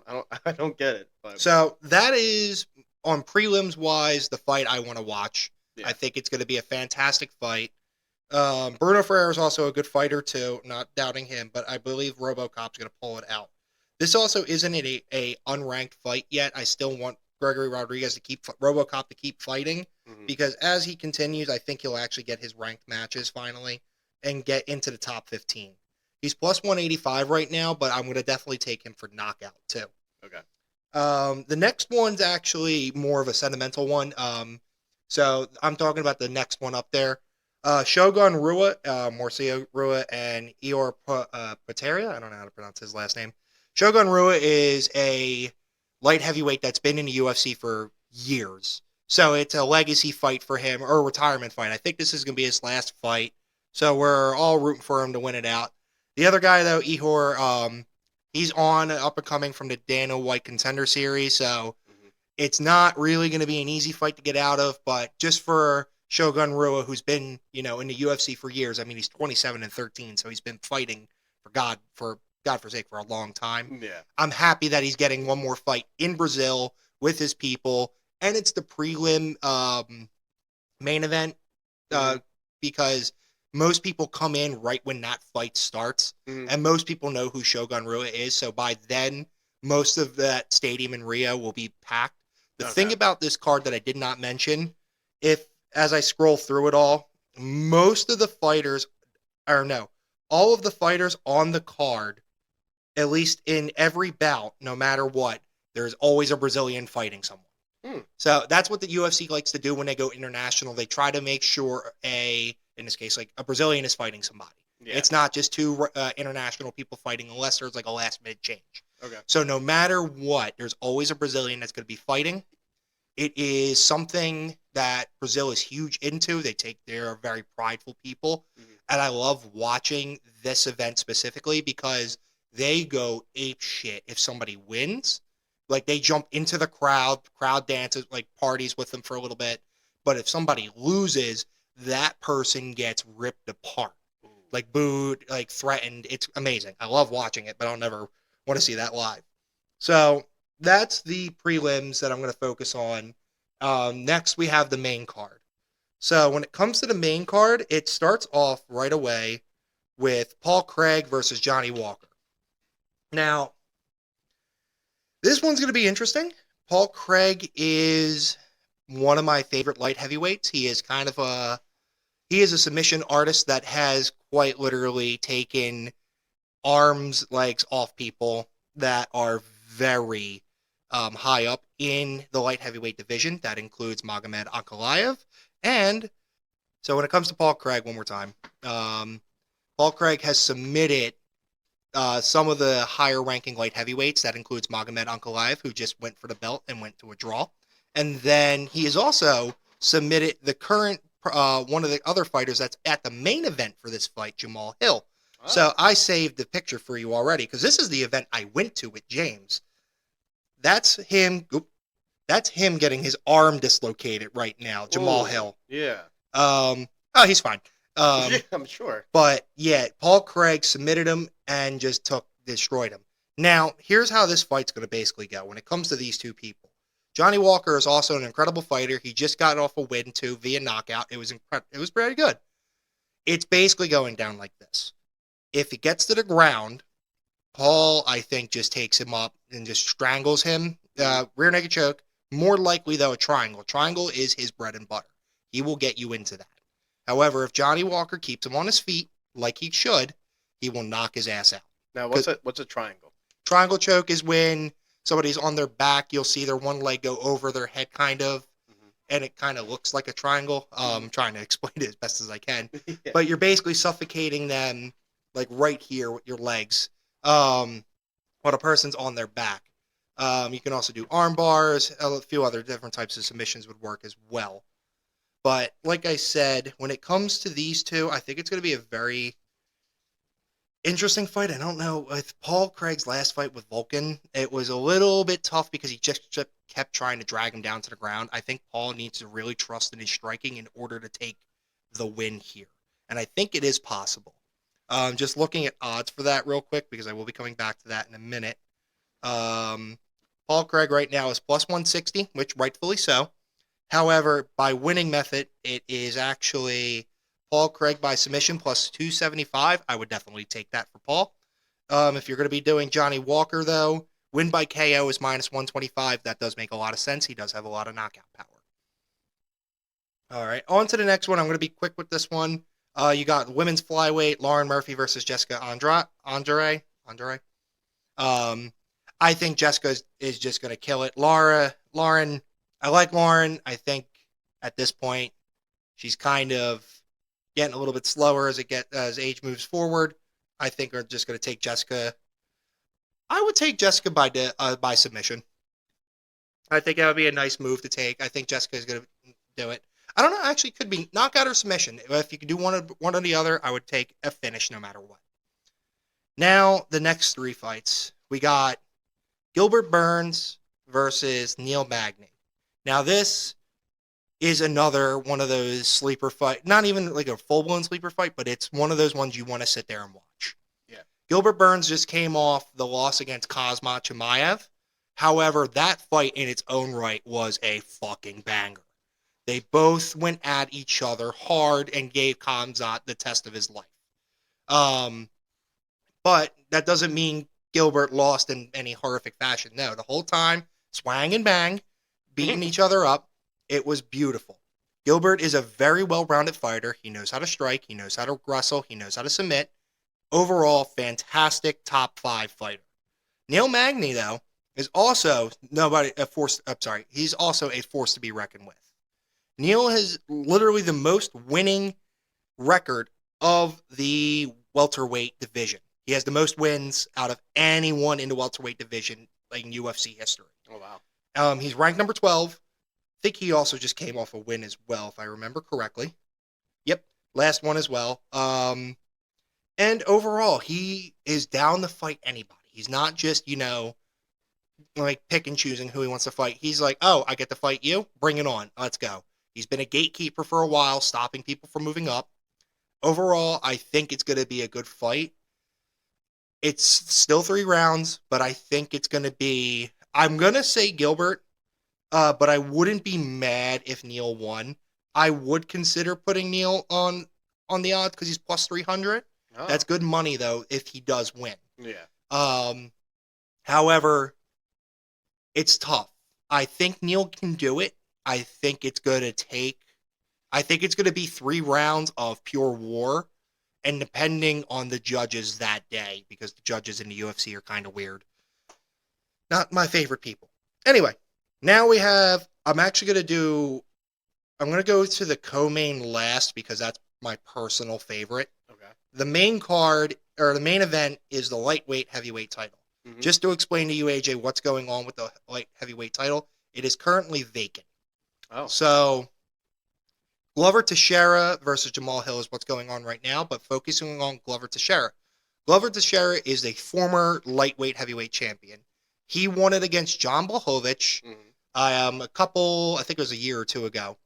Speaker 2: I don't get it. But.
Speaker 1: So that is, on prelims-wise, the fight I want to watch. Yeah. I think it's going to be a fantastic fight. Bruno Ferreira is also a good fighter, too. Not doubting him, but I believe RoboCop's going to pull it out. This also isn't a unranked fight yet. I still want Gregory Rodriguez to RoboCop to keep fighting, because as he continues, I think he'll actually get his ranked matches finally and get into the top 15. He's plus 185 right now, but I'm going to definitely take him for knockout, too.
Speaker 2: Okay.
Speaker 1: The next one's actually more of a sentimental one. So I'm talking about the next one up there. Shogun Rua, Morcio Rua, and Ior Pateria. I don't know how to pronounce his last name. Shogun Rua is a light heavyweight that's been in the UFC for years. So it's a legacy fight for him, or a retirement fight. I think this is going to be his last fight. So we're all rooting for him to win it out. The other guy, though, Ihor, he's on up and coming from the Dana White Contender Series, so it's not really going to be an easy fight to get out of, but just for Shogun Rua, who's been, in the UFC for years, I mean, he's 27-13, so he's been fighting for God forsake, for a long time.
Speaker 2: Yeah.
Speaker 1: I'm happy that he's getting one more fight in Brazil with his people, and it's the prelim main event, because most people come in right when that fight starts, and most people know who Shogun Rua is, so by then, most of that stadium in Rio will be packed. The thing about this card that I did not mention, as I scroll through it all, all of the fighters on the card, at least in every bout, no matter what, there's always a Brazilian fighting someone. So that's what the UFC likes to do when they go international. They try to make sure in this case, like a Brazilian is fighting somebody. Yeah. It's not just two international people fighting unless there's like a last-minute change.
Speaker 2: Okay.
Speaker 1: So no matter what, there's always a Brazilian that's going to be fighting. It is something that Brazil is huge into. They're very prideful people. And I love watching this event specifically because they go ape shit if somebody wins. Like, they jump into the crowd dances, like, parties with them for a little bit. But if somebody loses, that person gets ripped apart. Like, booed, like, threatened. It's amazing. I love watching it, but I'll never want to see that live. So, that's the prelims that I'm going to focus on. Next, we have the main card. So, when it comes to the main card, it starts off right away with Paul Craig versus Johnny Walker. Now, this one's going to be interesting. Paul Craig is one of my favorite light heavyweights. He is a submission artist that has quite literally taken arms, legs off people that are very high up in the light heavyweight division. That includes Magomed Ankalaev. And so when it comes to Paul Craig, one more time, Paul Craig has submitted some of the higher-ranking light heavyweights. That includes Magomed Ankalaev, who just went for the belt and went to a draw. And then he has also submitted the current one of the other fighters that's at the main event for this fight, Jamal Hill. Oh. So I saved the picture for you already, because this is the event I went to with James. That's him. That's him getting his arm dislocated right now, Jamal Hill.
Speaker 2: Yeah.
Speaker 1: He's fine.
Speaker 2: Yeah, I'm sure.
Speaker 1: But yeah, Paul Craig submitted him and just destroyed him. Now, here's how this fight's going to basically go when it comes to these two people. Johnny Walker is also an incredible fighter. He just got off a win too via knockout. It was It was pretty good. It's basically going down like this. If it gets to the ground, Paul, I think, just takes him up and just strangles him. Rear naked choke. More likely, though, a triangle. Triangle is his bread and butter. He will get you into that. However, if Johnny Walker keeps him on his feet like he should, he will knock his ass out.
Speaker 2: Now, what's a triangle?
Speaker 1: Triangle choke is when somebody's on their back. You'll see their one leg go over their head, kind of, and it kind of looks like a triangle. I'm trying to explain it as best as I can. Yeah. But you're basically suffocating them, like right here with your legs, while a person's on their back. You can also do arm bars. A few other different types of submissions would work as well. But like I said, when it comes to these two, I think it's going to be a very interesting fight. I don't know. With Paul Craig's last fight with Vulcan, it was a little bit tough because he just kept trying to drag him down to the ground. I think Paul needs to really trust in his striking in order to take the win here. And I think it is possible. Just looking at odds for that real quick, because I will be coming back to that in a minute. Paul Craig right now is plus 160, which rightfully so. However, by winning method, it is actually Paul Craig by submission plus 275. I would definitely take that for Paul. If you're going to be doing Johnny Walker, though, win by KO is minus 125. That does make a lot of sense. He does have a lot of knockout power. All right, on to the next one. I'm going to be quick with this one. You got women's flyweight, Lauren Murphy versus Jessica Andrade. I think Jessica is just going to kill it. Lauren, I like Lauren. I think at this point she's kind of getting a little bit slower as age moves forward. I think we're just going to take Jessica. I would take Jessica by submission. I think that would be a nice move to take. I think Jessica is going to do it. I don't know. Actually, it could be knockout or submission. If you could do one or the other, I would take a finish no matter what. Now, the next three fights. We got Gilbert Burns versus Neil Magny. Now, this is another one of those sleeper fight. Not even like a full-blown sleeper fight, but it's one of those ones you want to sit there and watch. Yeah. Gilbert Burns just came off the loss against Khamzat Chimaev. However, that fight in its own right was a fucking banger. They both went at each other hard and gave Khamzat the test of his life. But that doesn't mean Gilbert lost in any horrific fashion. No, the whole time, swang and bang, beating each other up. It was beautiful. Gilbert is a very well-rounded fighter. He knows how to strike. He knows how to wrestle. He knows how to submit. Overall, fantastic top 5 fighter. Neil Magny, though, is also he's also a force to be reckoned with. Neil has literally the most winning record of the welterweight division. He has the most wins out of anyone in the welterweight division in UFC history.
Speaker 2: Oh, wow.
Speaker 1: He's ranked number 12. I think he also just came off a win as well, if I remember correctly. Yep, last one as well. And overall, he is down to fight anybody. He's not just, like pick and choosing who he wants to fight. He's like, oh, I get to fight you? Bring it on. Let's go. He's been a gatekeeper for a while, stopping people from moving up. Overall, I think it's going to be a good fight. It's still 3 rounds, but I think it's going to be... I'm going to say Gilbert, but I wouldn't be mad if Neil won. I would consider putting Neil on the odds because he's plus 300. Oh. That's good money, though, if he does win.
Speaker 2: Yeah.
Speaker 1: However, it's tough. I think Neil can do it. I think it's going to be 3 rounds of pure war, and depending on the judges that day, because the judges in the UFC are kind of weird. Not my favorite people. Anyway, now we have, I'm going to go to the co-main last because that's my personal favorite. Okay. The main card, or the main event, is the lightweight heavyweight title. Mm-hmm. Just to explain to you, AJ, what's going on with the light heavyweight title, it is currently vacant. Oh. So, Glover Teixeira versus Jamal Hill is what's going on right now, but focusing on Glover Teixeira. Glover Teixeira is a former lightweight heavyweight champion. He won it against John Blachowicz I think it was a year or 2 ago.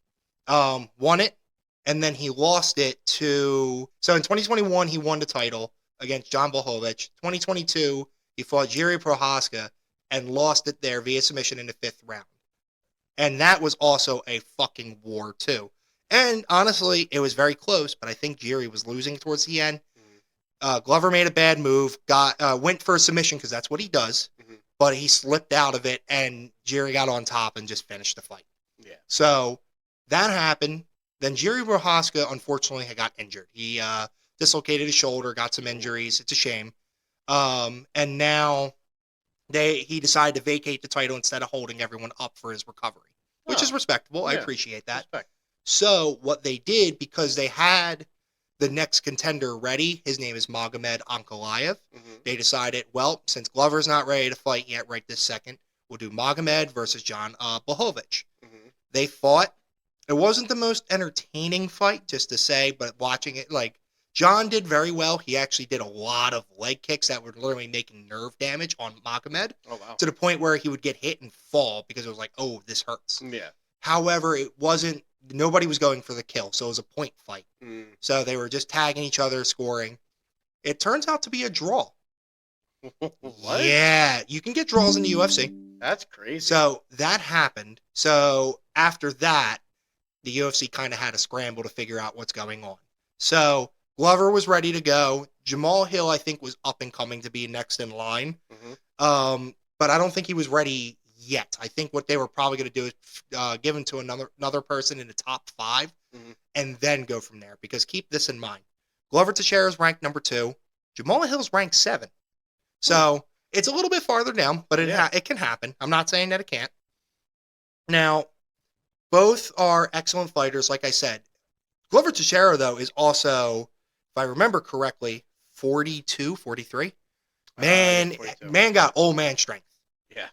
Speaker 1: Won it, and then he lost it to... So in 2021, he won the title against John Blachowicz. 2022, he fought Jiri Prohaska and lost it there via submission in the 5th round. And that was also a fucking war, too. And honestly, it was very close, but I think Jiri was losing towards the end. Glover made a bad move, went for a submission because that's what he does, but he slipped out of it, and Jiri got on top and just finished the fight. Yeah. So that happened. Then Jiri Prohaska, unfortunately, had got injured. He dislocated his shoulder, got some injuries. It's a shame. And now he decided to vacate the title instead of holding everyone up for his recovery, which is respectable. I appreciate that.
Speaker 2: Respect.
Speaker 1: So what they did, because they had the next contender ready, his name is Magomed Ankalaev. They decided, well, since Glover's not ready to fight yet right this second, we'll do Magomed versus John Blachowicz. They fought. It wasn't the most entertaining fight, just to say, but watching it, like, John did very well. He actually did a lot of leg kicks that were literally making nerve damage on Magomed.
Speaker 2: Oh, wow.
Speaker 1: To the point where he would get hit and fall because it was like, oh, this hurts.
Speaker 2: Yeah.
Speaker 1: However, it wasn't, nobody was going for the kill, so it was a point fight. So they were just tagging each other, scoring. It turns out to be a draw.
Speaker 2: What?
Speaker 1: Yeah, you can get draws in the UFC.
Speaker 2: That's crazy.
Speaker 1: So that happened. So after that, the UFC kind of had a scramble to figure out what's going on. So Glover was ready to go. Jamal Hill, I think, was up and coming to be next in line. But I don't think he was ready yet. I think what they were probably going to do is give him to another person in the top 5 and then go from there. Because keep this in mind. Glover Teixeira is ranked number 2. Jamal Hill's ranked 7. So it's a little bit farther down, but it can happen. I'm not saying that it can't. Now, both are excellent fighters, like I said. Glover Teixeira, though, is also, if I remember correctly, 42, 43. Man got old man strength.
Speaker 2: Yeah.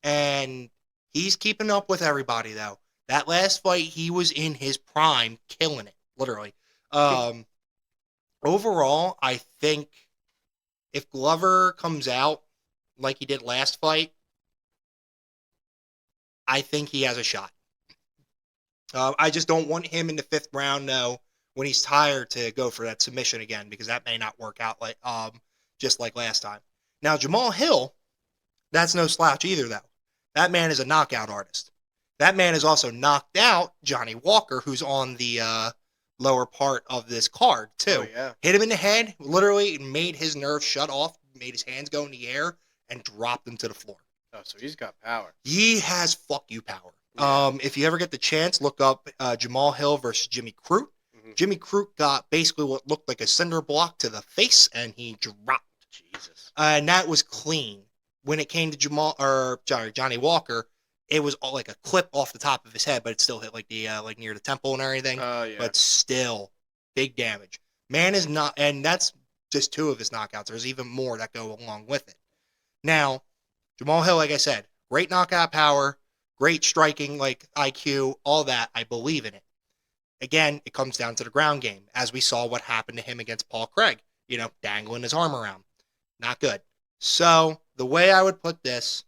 Speaker 1: And he's keeping up with everybody, though. That last fight, he was in his prime, killing it, literally. Overall, I think if Glover comes out like he did last fight, I think he has a shot. I just don't want him in the 5th round, though, when he's tired, to go for that submission again, because that may not work out like just like last time. Now, Jamal Hill, that's no slouch either, though. That man is a knockout artist. That man has also knocked out Johnny Walker, who's on the lower part of this card, too.
Speaker 2: Oh, yeah.
Speaker 1: Hit him in the head, literally made his nerves shut off, made his hands go in the air, and dropped him to the floor.
Speaker 2: Oh, so he's got power.
Speaker 1: He has fuck you power.
Speaker 2: Yeah.
Speaker 1: If you ever get the chance, look up Jamal Hill versus Jimmy Crute. Jimmy Crute got basically what looked like a cinder block to the face, and he dropped.
Speaker 2: Jesus.
Speaker 1: And that was clean. When it came to Johnny Walker, it was all like a clip off the top of his head, but it still hit like the like near the temple and everything.
Speaker 2: Oh, yeah.
Speaker 1: But still, big damage. Man is not, and that's just 2 of his knockouts. There's even more that go along with it. Now, Jamal Hill, like I said, great knockout power, great striking, like IQ, all that. I believe in it. Again, it comes down to the ground game, as we saw what happened to him against Paul Craig, dangling his arm around. Not good. So, the way I would put this,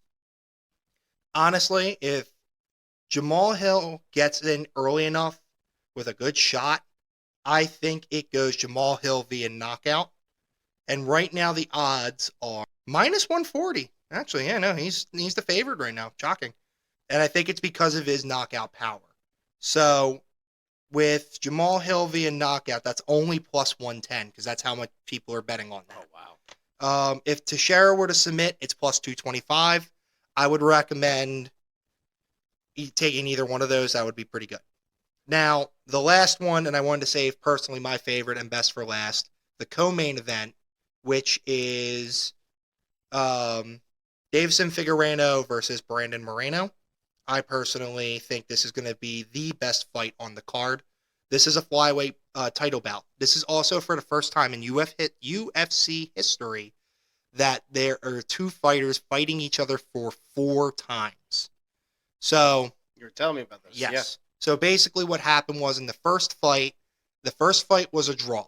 Speaker 1: honestly, if Jamal Hill gets in early enough with a good shot, I think it goes Jamal Hill via knockout. And right now, the odds are minus 140. Actually, yeah, no, he's the favorite right now. Shocking. And I think it's because of his knockout power. So, with Jamal Hill via knockout, that's only plus 110, because that's how much people are betting on that.
Speaker 2: Oh, wow.
Speaker 1: If Teixeira were to submit, it's plus 225. I would recommend taking either one of those. That would be pretty good. Now, the last one, and I wanted to save personally my favorite and best for last, the co-main event, which is Davison Figueiredo versus Brandon Moreno. I personally think this is going to be the best fight on the card. This is a flyweight title bout. This is also for the first time in UFC history that there are 2 fighters fighting each other for 4 times. So,
Speaker 2: you were telling me about this.
Speaker 1: Yes.
Speaker 2: Yeah.
Speaker 1: So basically what happened was in the first fight was a draw.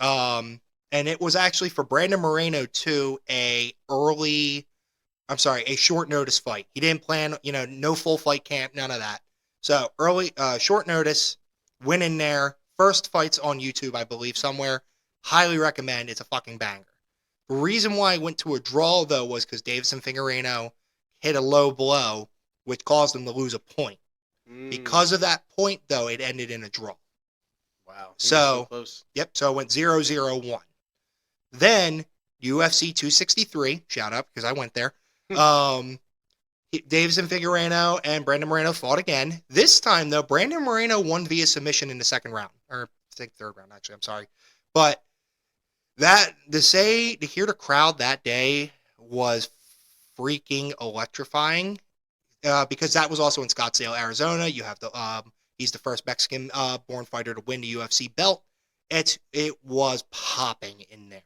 Speaker 1: And it was actually for Brandon Moreno too, a short notice fight. He didn't plan, no full fight camp, none of that. So early, short notice, went in there. First fight's on YouTube, I believe, somewhere. Highly recommend. It's a fucking banger. The reason why I went to a draw, though, was because Davison Figueiredo hit a low blow, which caused him to lose a point. Because of that point, though, it ended in a draw.
Speaker 2: Wow.
Speaker 1: So
Speaker 2: close.
Speaker 1: Yep, so it went 0-0-1. Then, UFC 263, shout out because I went there. Davis and Figueiredo and Brandon Moreno fought again. This time, though, Brandon Moreno won via submission in the second round. Or I think third round, actually. I'm sorry. But to hear the crowd that day was freaking electrifying, because that was also in Scottsdale, Arizona. You have he's the first Mexican born fighter to win the UFC belt. It was popping in there.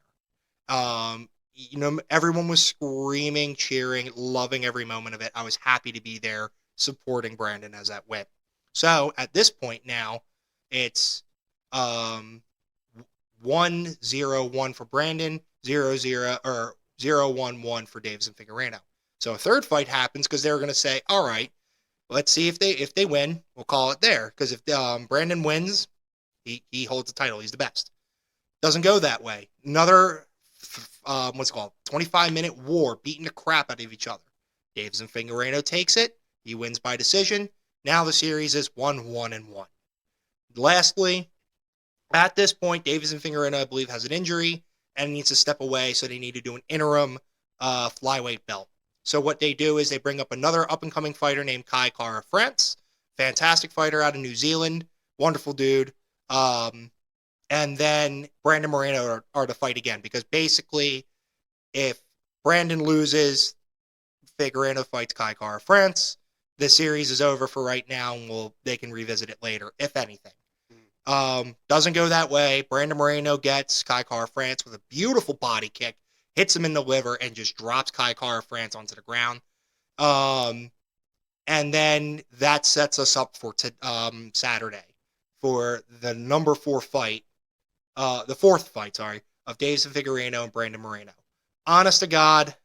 Speaker 1: Everyone was screaming, cheering, loving every moment of it. I was happy to be there supporting Brandon as that went. So at this point now, it's 1-0-1 for Brandon, 0-0 or 0-1-1 for Davis and Figueiredo. So a third fight happens because they're going to say, all right, let's see if they win. We'll call it there. Because if Brandon wins, he holds the title. He's the best. Doesn't go that way. Another, 25-minute war, beating the crap out of each other. Davis and Figueiredo takes it. He wins by decision. Now the series is 1-1-1. Lastly, at this point, Davis and Figueiredo, I believe, has an injury and needs to step away, so they need to do an interim flyweight belt. So what they do is they bring up another up-and-coming fighter named Kai Kara France. Fantastic fighter out of New Zealand. Wonderful dude. And then Brandon Moreno are to fight again, because basically, if Brandon loses, Figueiredo fights Kai Kara France. The series is over for right now, and they can revisit it later, if anything. Doesn't go that way. Brandon Moreno gets Kai Kara France with a beautiful body kick, hits him in the liver, and just drops Kai Kara France onto the ground. And then that sets us up for Saturday for the number 4 fight, the fourth fight, of Davis and Figueiredo and Brandon Moreno. Honest to God,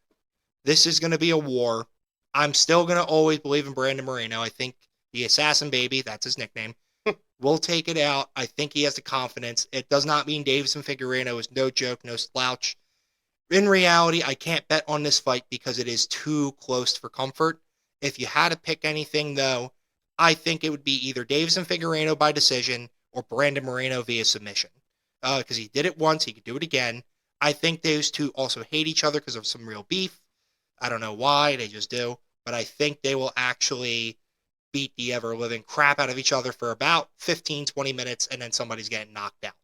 Speaker 1: this is going to be a war. I'm still going to always believe in Brandon Moreno. I think the Assassin Baby, that's his nickname, will take it out. I think he has the confidence. It does not mean Davis and Figueiredo is no joke, no slouch. In reality, I can't bet on this fight because it is too close for comfort. If you had to pick anything, though, I think it would be either Davis and Figueiredo by decision or Brandon Moreno via submission. Because he did it once, he could do it again. I think those two also hate each other because of some real beef. I don't know why, they just do. But I think they will actually beat the ever-living crap out of each other for about 15, 20 minutes, and then somebody's getting knocked out.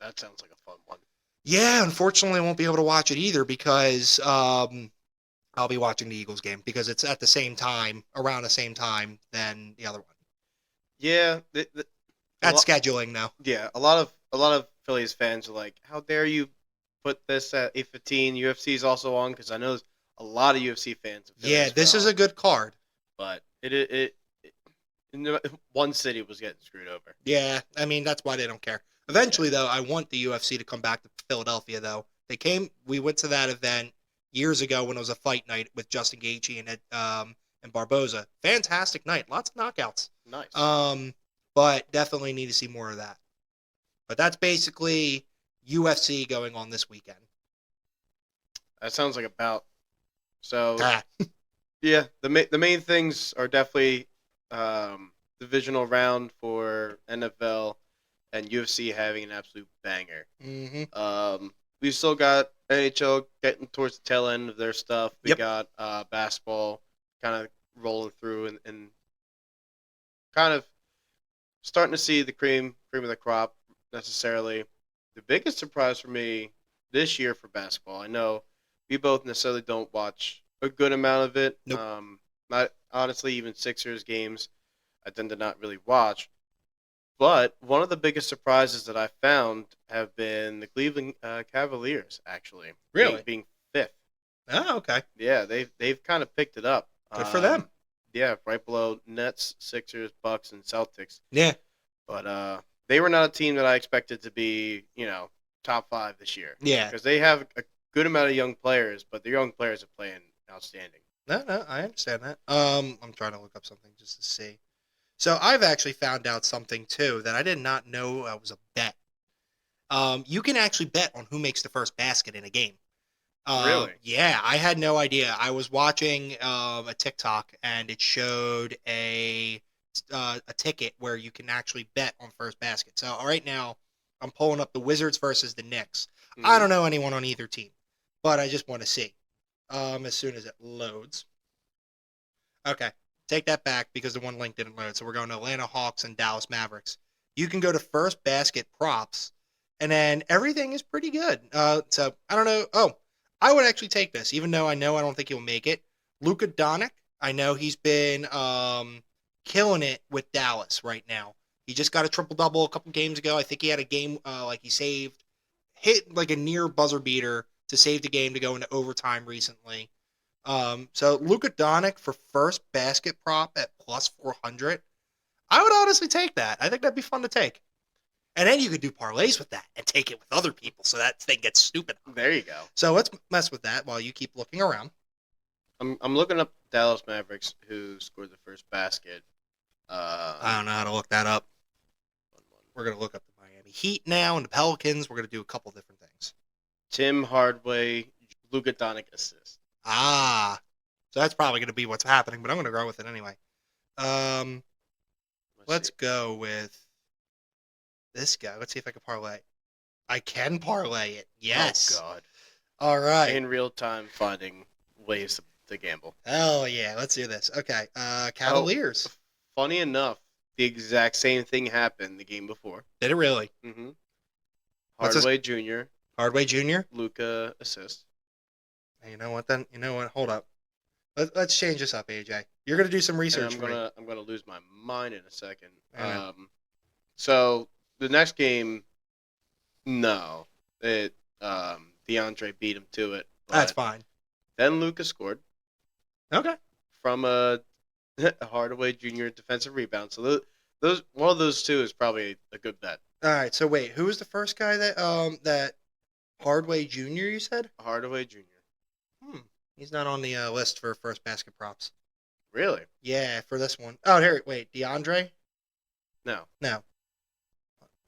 Speaker 2: That sounds like a fun one.
Speaker 1: Yeah, unfortunately, I won't be able to watch it either because I'll be watching the Eagles game because it's at the same time, around the same time, than the other one.
Speaker 2: Yeah.
Speaker 1: That's scheduling, though.
Speaker 2: Yeah, a lot of Phillies fans are like, how dare you put this at 8:15? UFC is also on, because I know there's a lot of UFC fans.
Speaker 1: Yeah, this is a good card.
Speaker 2: But it one city was getting screwed over.
Speaker 1: Yeah, I mean, that's why they don't care. Eventually, though, I want the UFC to come back to Philadelphia, though. We went to that event years ago when it was a fight night with Justin Gaethje and Barboza. Fantastic night. Lots of knockouts.
Speaker 2: Nice.
Speaker 1: But definitely need to see more of that. But that's basically UFC going on this weekend.
Speaker 2: That sounds like about. So, yeah, the main things are definitely divisional round for NFL and UFC having an absolute banger.
Speaker 1: Mm-hmm.
Speaker 2: We still got NHL getting towards the tail end of their stuff. We got basketball kind of rolling through and kind of starting to see the cream of the crop necessarily. The biggest surprise for me this year for basketball, I know we both necessarily don't watch a good amount of it.
Speaker 1: Nope.
Speaker 2: Not honestly, even Sixers games, I tend to not really watch. But one of the biggest surprises that I found have been the Cleveland Cavaliers, actually.
Speaker 1: Really?
Speaker 2: Being fifth.
Speaker 1: Oh, okay.
Speaker 2: Yeah, they've kind of picked it up.
Speaker 1: Good for them.
Speaker 2: Yeah, right below Nets, Sixers, Bucks, and Celtics.
Speaker 1: Yeah.
Speaker 2: But they were not a team that I expected to be, top 5 this year.
Speaker 1: Yeah.
Speaker 2: Because they have a good amount of young players, but the young players are playing outstanding.
Speaker 1: No, I understand that. I'm trying to look up something just to see. So I've actually found out something, too, that I did not know was a bet. You can actually bet on who makes the first basket in a game.
Speaker 2: Really?
Speaker 1: Yeah, I had no idea. I was watching a TikTok, and it showed a ticket where you can actually bet on first basket. So right now, I'm pulling up the Wizards versus the Knicks. Mm-hmm. I don't know anyone on either team, but I just want to see as soon as it loads. Okay. Take that back because the one link didn't load. So we're going to Atlanta Hawks and Dallas Mavericks. You can go to first basket props, and then everything is pretty good. So I don't know. Oh, I would actually take this, even though I know I don't think he'll make it. Luka Doncic, I know he's been killing it with Dallas right now. He just got a triple double a couple games ago. I think he had a game like he hit like a near buzzer beater to save the game to go into overtime recently. So Luka Doncic for first basket prop at plus 400. I would honestly take that. I think that'd be fun to take. And then you could do parlays with that and take it with other people so that thing gets stupid.
Speaker 2: There you go.
Speaker 1: So let's mess with that while you keep looking around.
Speaker 2: I'm looking up Dallas Mavericks who scored the first basket.
Speaker 1: I don't know how to look that up. We're going to look up the Miami Heat now and the Pelicans. We're going to do a couple different things.
Speaker 2: Tim Hardaway, Luka Doncic assist.
Speaker 1: So that's probably going to be what's happening, but I'm going to go with it anyway. Let's go with this guy. Let's see if I can parlay. I can parlay it. Yes.
Speaker 2: Oh, God.
Speaker 1: All right.
Speaker 2: In real time, finding ways to gamble.
Speaker 1: Hell yeah. Let's do this. Okay. Cavaliers.
Speaker 2: Oh, funny enough, the exact same thing happened the game before.
Speaker 1: Did it really?
Speaker 2: Mm-hmm. Hardaway Jr.
Speaker 1: Hardaway Jr.
Speaker 2: Luka assist.
Speaker 1: Hey, you know what then? You know what? Hold up. Let's change this up, AJ. You're gonna do some research.
Speaker 2: I'm gonna lose my mind in a second. So the next game, no, DeAndre beat him to it.
Speaker 1: That's fine.
Speaker 2: Then Luka scored.
Speaker 1: Okay.
Speaker 2: From a Hardaway Jr. defensive rebound. So those one of those two is probably a good bet.
Speaker 1: All right. So wait, who was the first guy that Hardaway Jr. You said?
Speaker 2: Hardaway Jr.
Speaker 1: He's not on the list for first basket props.
Speaker 2: Really?
Speaker 1: Yeah, for this one. Oh, here. Wait, DeAndre?
Speaker 2: No.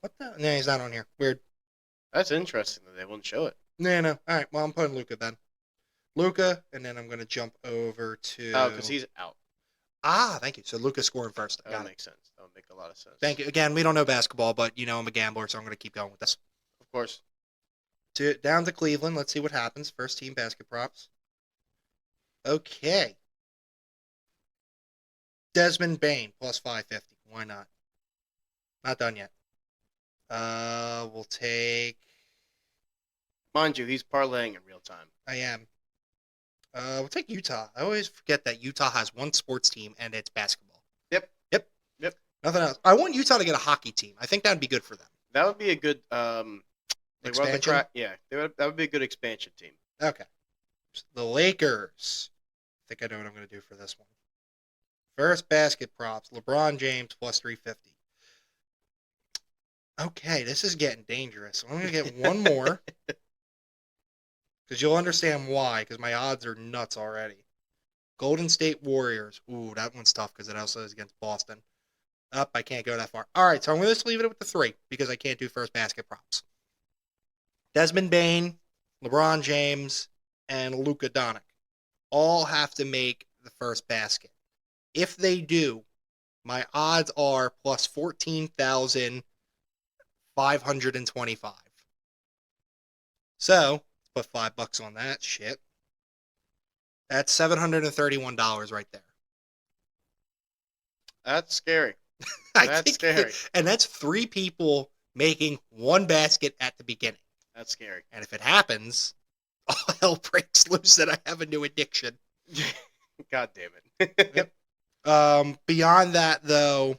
Speaker 1: What the? No, he's not on here. Weird.
Speaker 2: That's interesting that they won't show it.
Speaker 1: No. All right. Well, I'm putting Luka then. Luka, and then I'm going to jump over to.
Speaker 2: Oh, because he's out.
Speaker 1: Thank you. So Luka's scoring first.
Speaker 2: That makes sense. That would make a lot of sense.
Speaker 1: Thank you. Again, we don't know basketball, but I'm a gambler, so I'm going to keep going with this.
Speaker 2: Of course.
Speaker 1: Down to Cleveland. Let's see what happens. First team basket props. Okay. Desmond Bain plus 550. Why not? Not done yet. We'll take.
Speaker 2: Mind you, he's parlaying in real time.
Speaker 1: I am. We'll take Utah. I always forget that Utah has one sports team and it's basketball.
Speaker 2: Yep.
Speaker 1: Nothing else. I want Utah to get a hockey team. I think that would be good for them.
Speaker 2: That would be a good
Speaker 1: expansion.
Speaker 2: That would be a good expansion team.
Speaker 1: Okay. The Lakers. I think I know what I'm going to do for this one. First basket props. LeBron James plus 350. Okay, this is getting dangerous. I'm going to get one more. Because you'll understand why, because my odds are nuts already. Golden State Warriors. Ooh, that one's tough because it also is against Boston. I can't go that far. All right, so I'm going to just leave it with the 3 because I can't do first basket props. Desmond Bain, LeBron James, and Luka Doncic all have to make the first basket. If they do, my odds are plus 14,525. So, put $5 on that shit. That's $731 right there.
Speaker 2: That's scary. That's scary.
Speaker 1: And that's 3 people making one basket at the beginning.
Speaker 2: That's scary.
Speaker 1: And if it happens, all hell breaks loose and I have a new addiction.
Speaker 2: God damn it.
Speaker 1: Yep. Beyond that, though,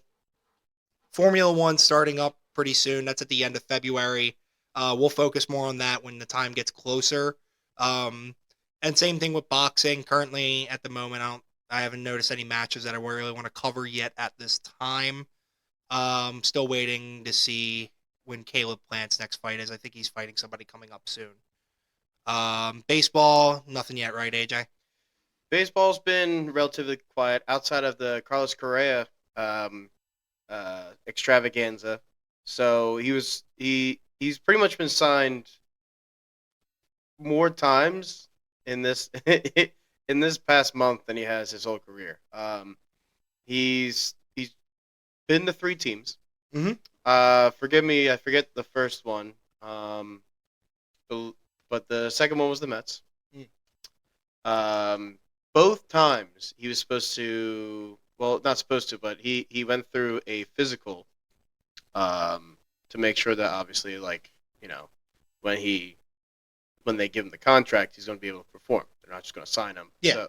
Speaker 1: Formula One starting up pretty soon. That's at the end of February. We'll focus more on that when the time gets closer. And same thing with boxing. Currently, at the moment, I haven't noticed any matches that I really want to cover yet at this time. Still waiting to see when Caleb Plant's next fight is. I think he's fighting somebody coming up soon. Baseball, nothing yet, right, AJ?
Speaker 2: Baseball's been relatively quiet outside of the Carlos Correa extravaganza. So he's pretty much been signed more times in this in this past month than he has his whole career. He's been to 3 teams.
Speaker 1: Mm-hmm.
Speaker 2: Forgive me, I forget the first one. But the second one was the Mets. both times he was supposed to. Well, not supposed to, but he went through a physical, to make sure that obviously, like, you know, when he when they give him the contract, he's going to be able to perform. They're not just going to sign him.
Speaker 1: Yeah.
Speaker 2: So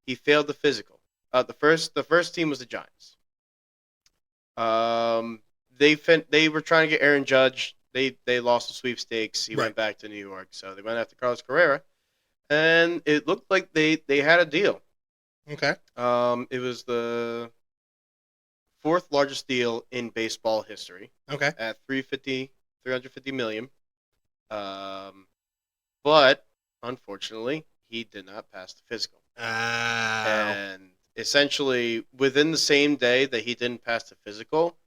Speaker 2: he failed the physical. The first team was the Giants. They were trying to get Aaron Judge. They lost the sweepstakes. He went back to New York, so they went after Carlos Carrera, and it looked like they had a deal.
Speaker 1: Okay.
Speaker 2: It was the fourth largest deal in baseball history.
Speaker 1: Okay.
Speaker 2: At 350 million. But unfortunately, he did not pass the physical. And essentially, within the same day that he didn't pass the physical,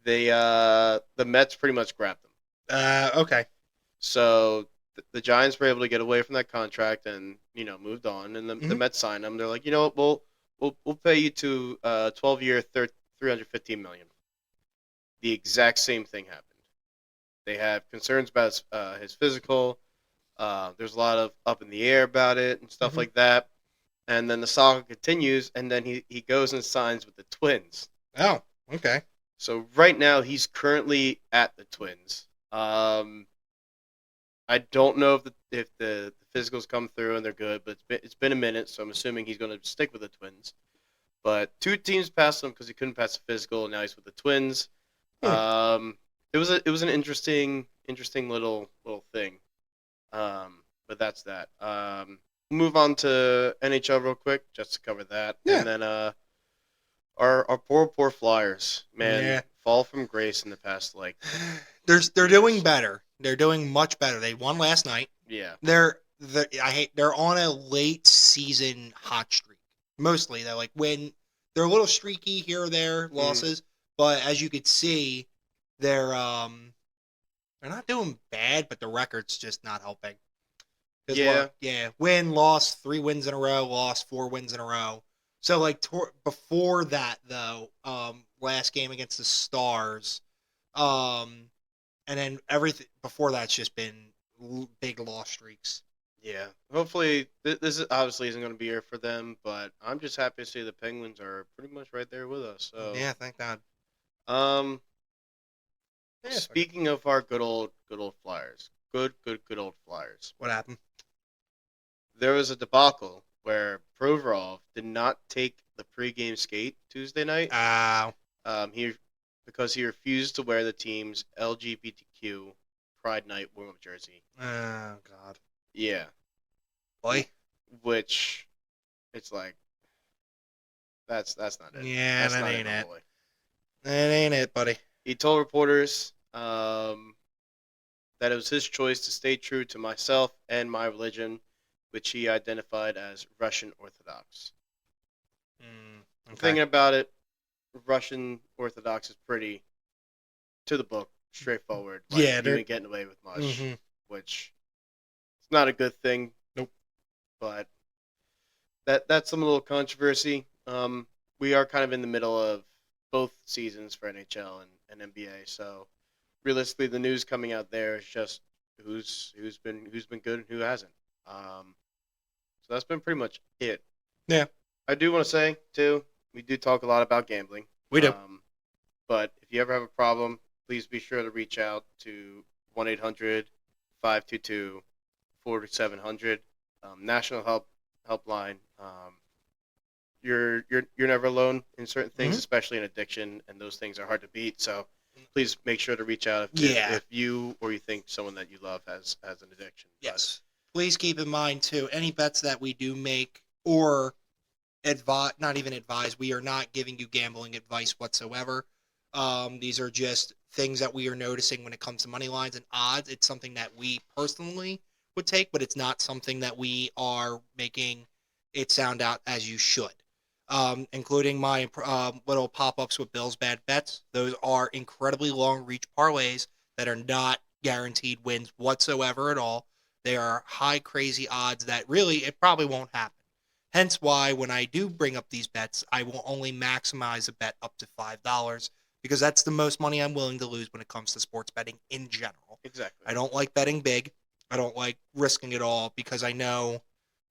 Speaker 2: the Mets pretty much grabbed him.
Speaker 1: Okay.
Speaker 2: So the Giants were able to get away from that contract and moved on, and the Mets signed him. They're like, you know what, we'll pay you to 12-year, $315 million. The exact same thing happened. They have concerns about his physical. There's a lot of up in the air about it and stuff like that. And then the saga continues, and then he goes and signs with the Twins.
Speaker 1: Oh, okay.
Speaker 2: So right now he's currently at the Twins. I don't know if the physicals come through and they're good, but it's been a minute, so I'm assuming he's going to stick with the Twins. But two teams passed him because he couldn't pass the physical, and now he's with the Twins. It was an interesting little thing. But that's that. Move on to NHL real quick, just to cover that. Yeah. And then our poor Flyers, man, fall from grace in the past
Speaker 1: they're doing better. They're doing much better. They won last night.
Speaker 2: Yeah.
Speaker 1: They're on a late season hot streak. Mostly though, like when they're a little streaky here or there, losses, but as you could see, they're not doing bad, but the record's just not helping. Win, loss, 3 wins in a row, lost 4 wins in a row. So like before that though, last game against the Stars, and then everything before that's just been big loss streaks.
Speaker 2: Yeah, hopefully this obviously isn't going to be here for them, but I'm just happy to see the Penguins are pretty much right there with us. So
Speaker 1: yeah, thank God.
Speaker 2: Speaking of our good old Flyers, good old Flyers.
Speaker 1: What happened?
Speaker 2: There was a debacle where Provorov did not take the pregame skate Tuesday night. Because he refused to wear the team's LGBTQ Pride Night warm-up jersey.
Speaker 1: Oh God.
Speaker 2: Yeah.
Speaker 1: Boy.
Speaker 2: Which, it's like, that's not it.
Speaker 1: Yeah, that ain't it. That ain't it, buddy.
Speaker 2: He told reporters that it was his choice to stay true to myself and my religion, which he identified as Russian Orthodox.
Speaker 1: Okay.
Speaker 2: Thinking about it, Russian Orthodox is pretty to the book, straightforward. Like, you ain't getting away with much, which is not a good thing.
Speaker 1: Nope.
Speaker 2: But that's some little controversy. We are kind of in the middle of both seasons for NHL and NBA, so realistically, the news coming out there is just who's been good and who hasn't. So that's been pretty much it.
Speaker 1: Yeah.
Speaker 2: I do want to say too, we do talk a lot about gambling.
Speaker 1: We do.
Speaker 2: But if you ever have a problem, please be sure to reach out to 1-800-522-4700, National Helpline. You're never alone in certain things, especially in addiction, and those things are hard to beat. So please make sure to reach out if you or you think someone that you love has an addiction.
Speaker 1: Yes. Please keep in mind too, any bets that we do make or not even advise, we are not giving you gambling advice whatsoever. These are just things that we are noticing when it comes to money lines and odds. It's something that we personally would take, but it's not something that we are making it sound out as you should. Including my little pop-ups with Bill's Bad Bets. Those are incredibly long-reach parlays that are not guaranteed wins whatsoever at all. They are high, crazy odds that really it probably won't happen. Hence why when I do bring up these bets, I will only maximize a bet up to $5 because that's the most money I'm willing to lose when it comes to sports betting in general.
Speaker 2: Exactly.
Speaker 1: I don't like betting big. I don't like risking it all because I know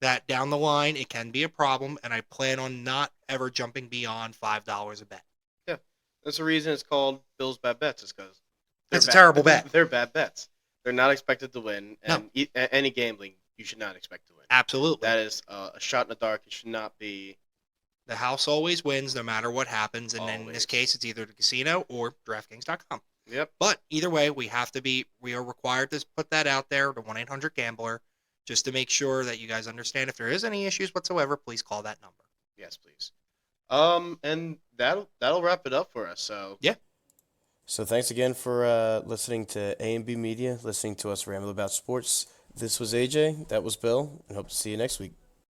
Speaker 1: that down the line it can be a problem, and I plan on not ever jumping beyond $5 a bet.
Speaker 2: Yeah, that's the reason it's called Bill's Bad Bets. Is because
Speaker 1: It's a terrible bet.
Speaker 2: They're bad bets. They're not expected to win,
Speaker 1: No.
Speaker 2: and any gambling you should not expect to win.
Speaker 1: Absolutely.
Speaker 2: That is a shot in the dark. It should not be.
Speaker 1: The house always wins no matter what happens, and in this case, it's either the casino or DraftKings.com.
Speaker 2: Yep.
Speaker 1: But either way, we are required to put that out there, the 1-800-GAMBLER, just to make sure that you guys understand if there is any issues whatsoever, please call that number.
Speaker 2: Yes, please. And that'll wrap it up for us. So
Speaker 1: yeah.
Speaker 3: So thanks again for listening to A&B Media, listening to us ramble about sports. This was AJ, that was Bill, and hope to see you next week.